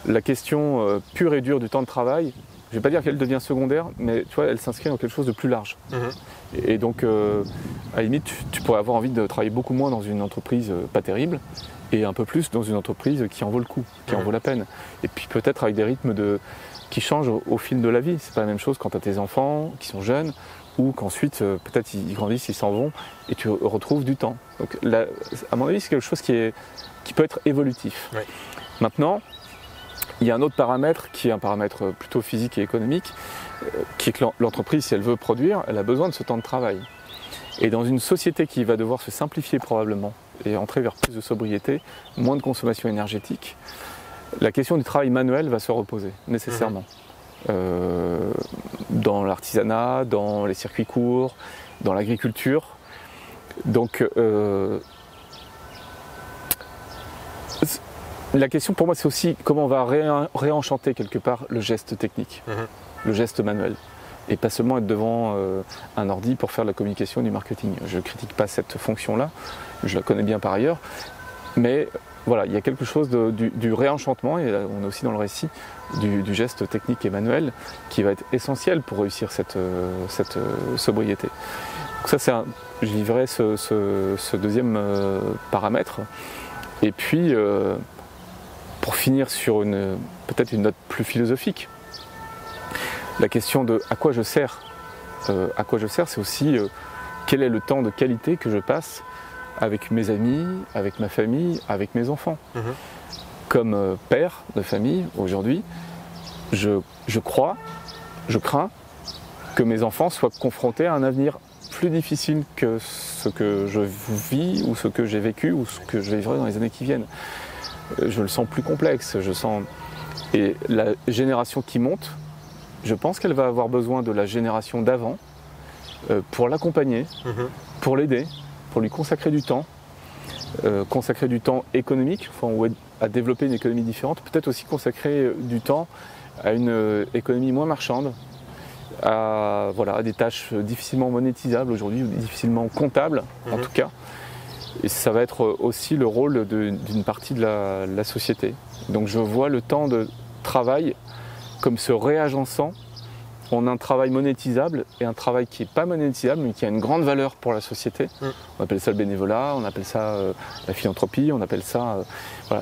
la question pure et dure du temps de travail, je ne vais pas dire qu'elle devient secondaire, mais tu vois, elle s'inscrit dans quelque chose de plus large. Et donc, à la limite, tu pourrais avoir envie de travailler beaucoup moins dans une entreprise pas terrible, et un peu plus dans une entreprise qui en vaut le coup, qui en vaut la peine. Et puis peut-être avec des rythmes qui changent au fil de la vie. C'est pas la même chose quand tu as tes enfants qui sont jeunes, ou qu'ensuite peut-être ils grandissent, ils s'en vont, et tu retrouves du temps. Donc là, à mon avis, c'est quelque chose qui peut être évolutif. Oui. Maintenant, il y a un autre paramètre qui est un paramètre plutôt physique et économique, qui est que l'entreprise, si elle veut produire, elle a besoin de ce temps de travail. Et dans une société qui va devoir se simplifier probablement et entrer vers plus de sobriété, moins de consommation énergétique, la question du travail manuel va se reposer nécessairement. Dans l'artisanat, dans les circuits courts, dans l'agriculture. Donc la question pour moi, c'est aussi comment on va réenchanter quelque part le geste technique, le geste manuel. Et pas seulement être devant un ordi pour faire de la communication et du marketing. Je ne critique pas cette fonction-là, je la connais bien par ailleurs, mais voilà, il y a quelque chose du réenchantement, et là, on est aussi dans le récit, du geste technique et manuel qui va être essentiel pour réussir cette sobriété. Donc ça, je vivrai ce deuxième paramètre. Et puis, pour finir sur peut-être une note plus philosophique, la question de à quoi je sers. À quoi je sers, c'est aussi quel est le temps de qualité que je passe avec mes amis, avec ma famille, avec mes enfants. Comme père de famille, aujourd'hui, je crains que mes enfants soient confrontés à un avenir plus difficile que ce que je vis, ou ce que j'ai vécu, ou ce que je vivrai dans les années qui viennent. Je le sens plus complexe, et la génération qui monte, je pense qu'elle va avoir besoin de la génération d'avant pour l'accompagner, pour l'aider, pour lui consacrer du temps économique, ou à développer une économie différente, peut-être aussi consacrer du temps à une économie moins marchande, à des tâches difficilement monétisables aujourd'hui, ou difficilement comptables en tout cas. Et ça va être aussi le rôle d'une partie de la société. Donc je vois le temps de travail comme se réagençant en un travail monétisable et un travail qui n'est pas monétisable mais qui a une grande valeur pour la société. On appelle ça le bénévolat, on appelle ça la philanthropie, on appelle ça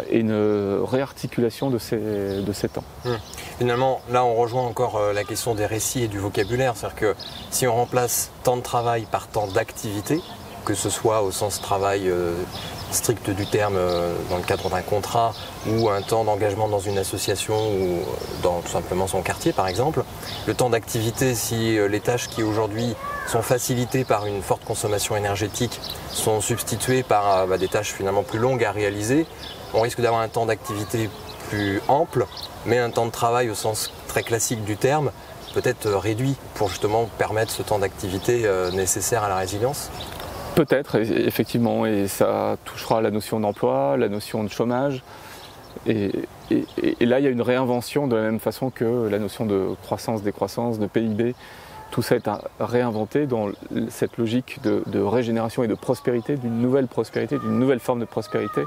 et une réarticulation de ces temps. Finalement, là on rejoint encore la question des récits et du vocabulaire, c'est-à-dire que si on remplace temps de travail par temps d'activité, que ce soit au sens travail strict du terme dans le cadre d'un contrat, ou un temps d'engagement dans une association, ou dans tout simplement son quartier par exemple. Le temps d'activité, si les tâches qui aujourd'hui sont facilitées par une forte consommation énergétique sont substituées par des tâches finalement plus longues à réaliser, on risque d'avoir un temps d'activité plus ample, mais un temps de travail au sens très classique du terme peut-être réduit pour justement permettre ce temps d'activité nécessaire à la résilience. Peut-être, effectivement, et ça touchera la notion d'emploi, la notion de chômage. Et là, il y a une réinvention de la même façon que la notion de croissance, décroissance, de PIB. Tout ça est réinventé dans cette logique de régénération et de prospérité, d'une nouvelle forme de prospérité.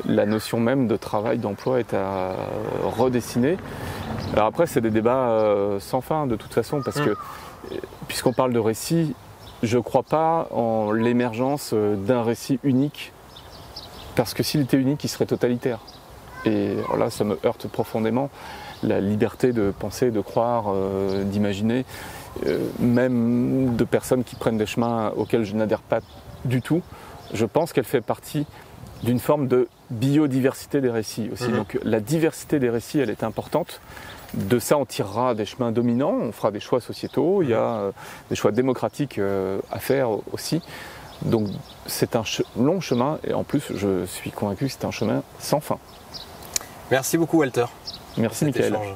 La notion même de travail, d'emploi est à redessiner. Alors après, c'est des débats sans fin de toute façon, parce que puisqu'on parle de récit, je ne crois pas en l'émergence d'un récit unique, parce que s'il était unique, il serait totalitaire. Et alors là, ça me heurte profondément, la liberté de penser, de croire, d'imaginer, même de personnes qui prennent des chemins auxquels je n'adhère pas du tout. Je pense qu'elle fait partie d'une forme de biodiversité des récits aussi. Donc la diversité des récits, elle est importante. De ça, on tirera des chemins dominants, on fera des choix sociétaux, il y a des choix démocratiques à faire aussi. Donc c'est un long chemin, et en plus, je suis convaincu que c'est un chemin sans fin. Merci beaucoup, Walter. Merci, Michael. Échange.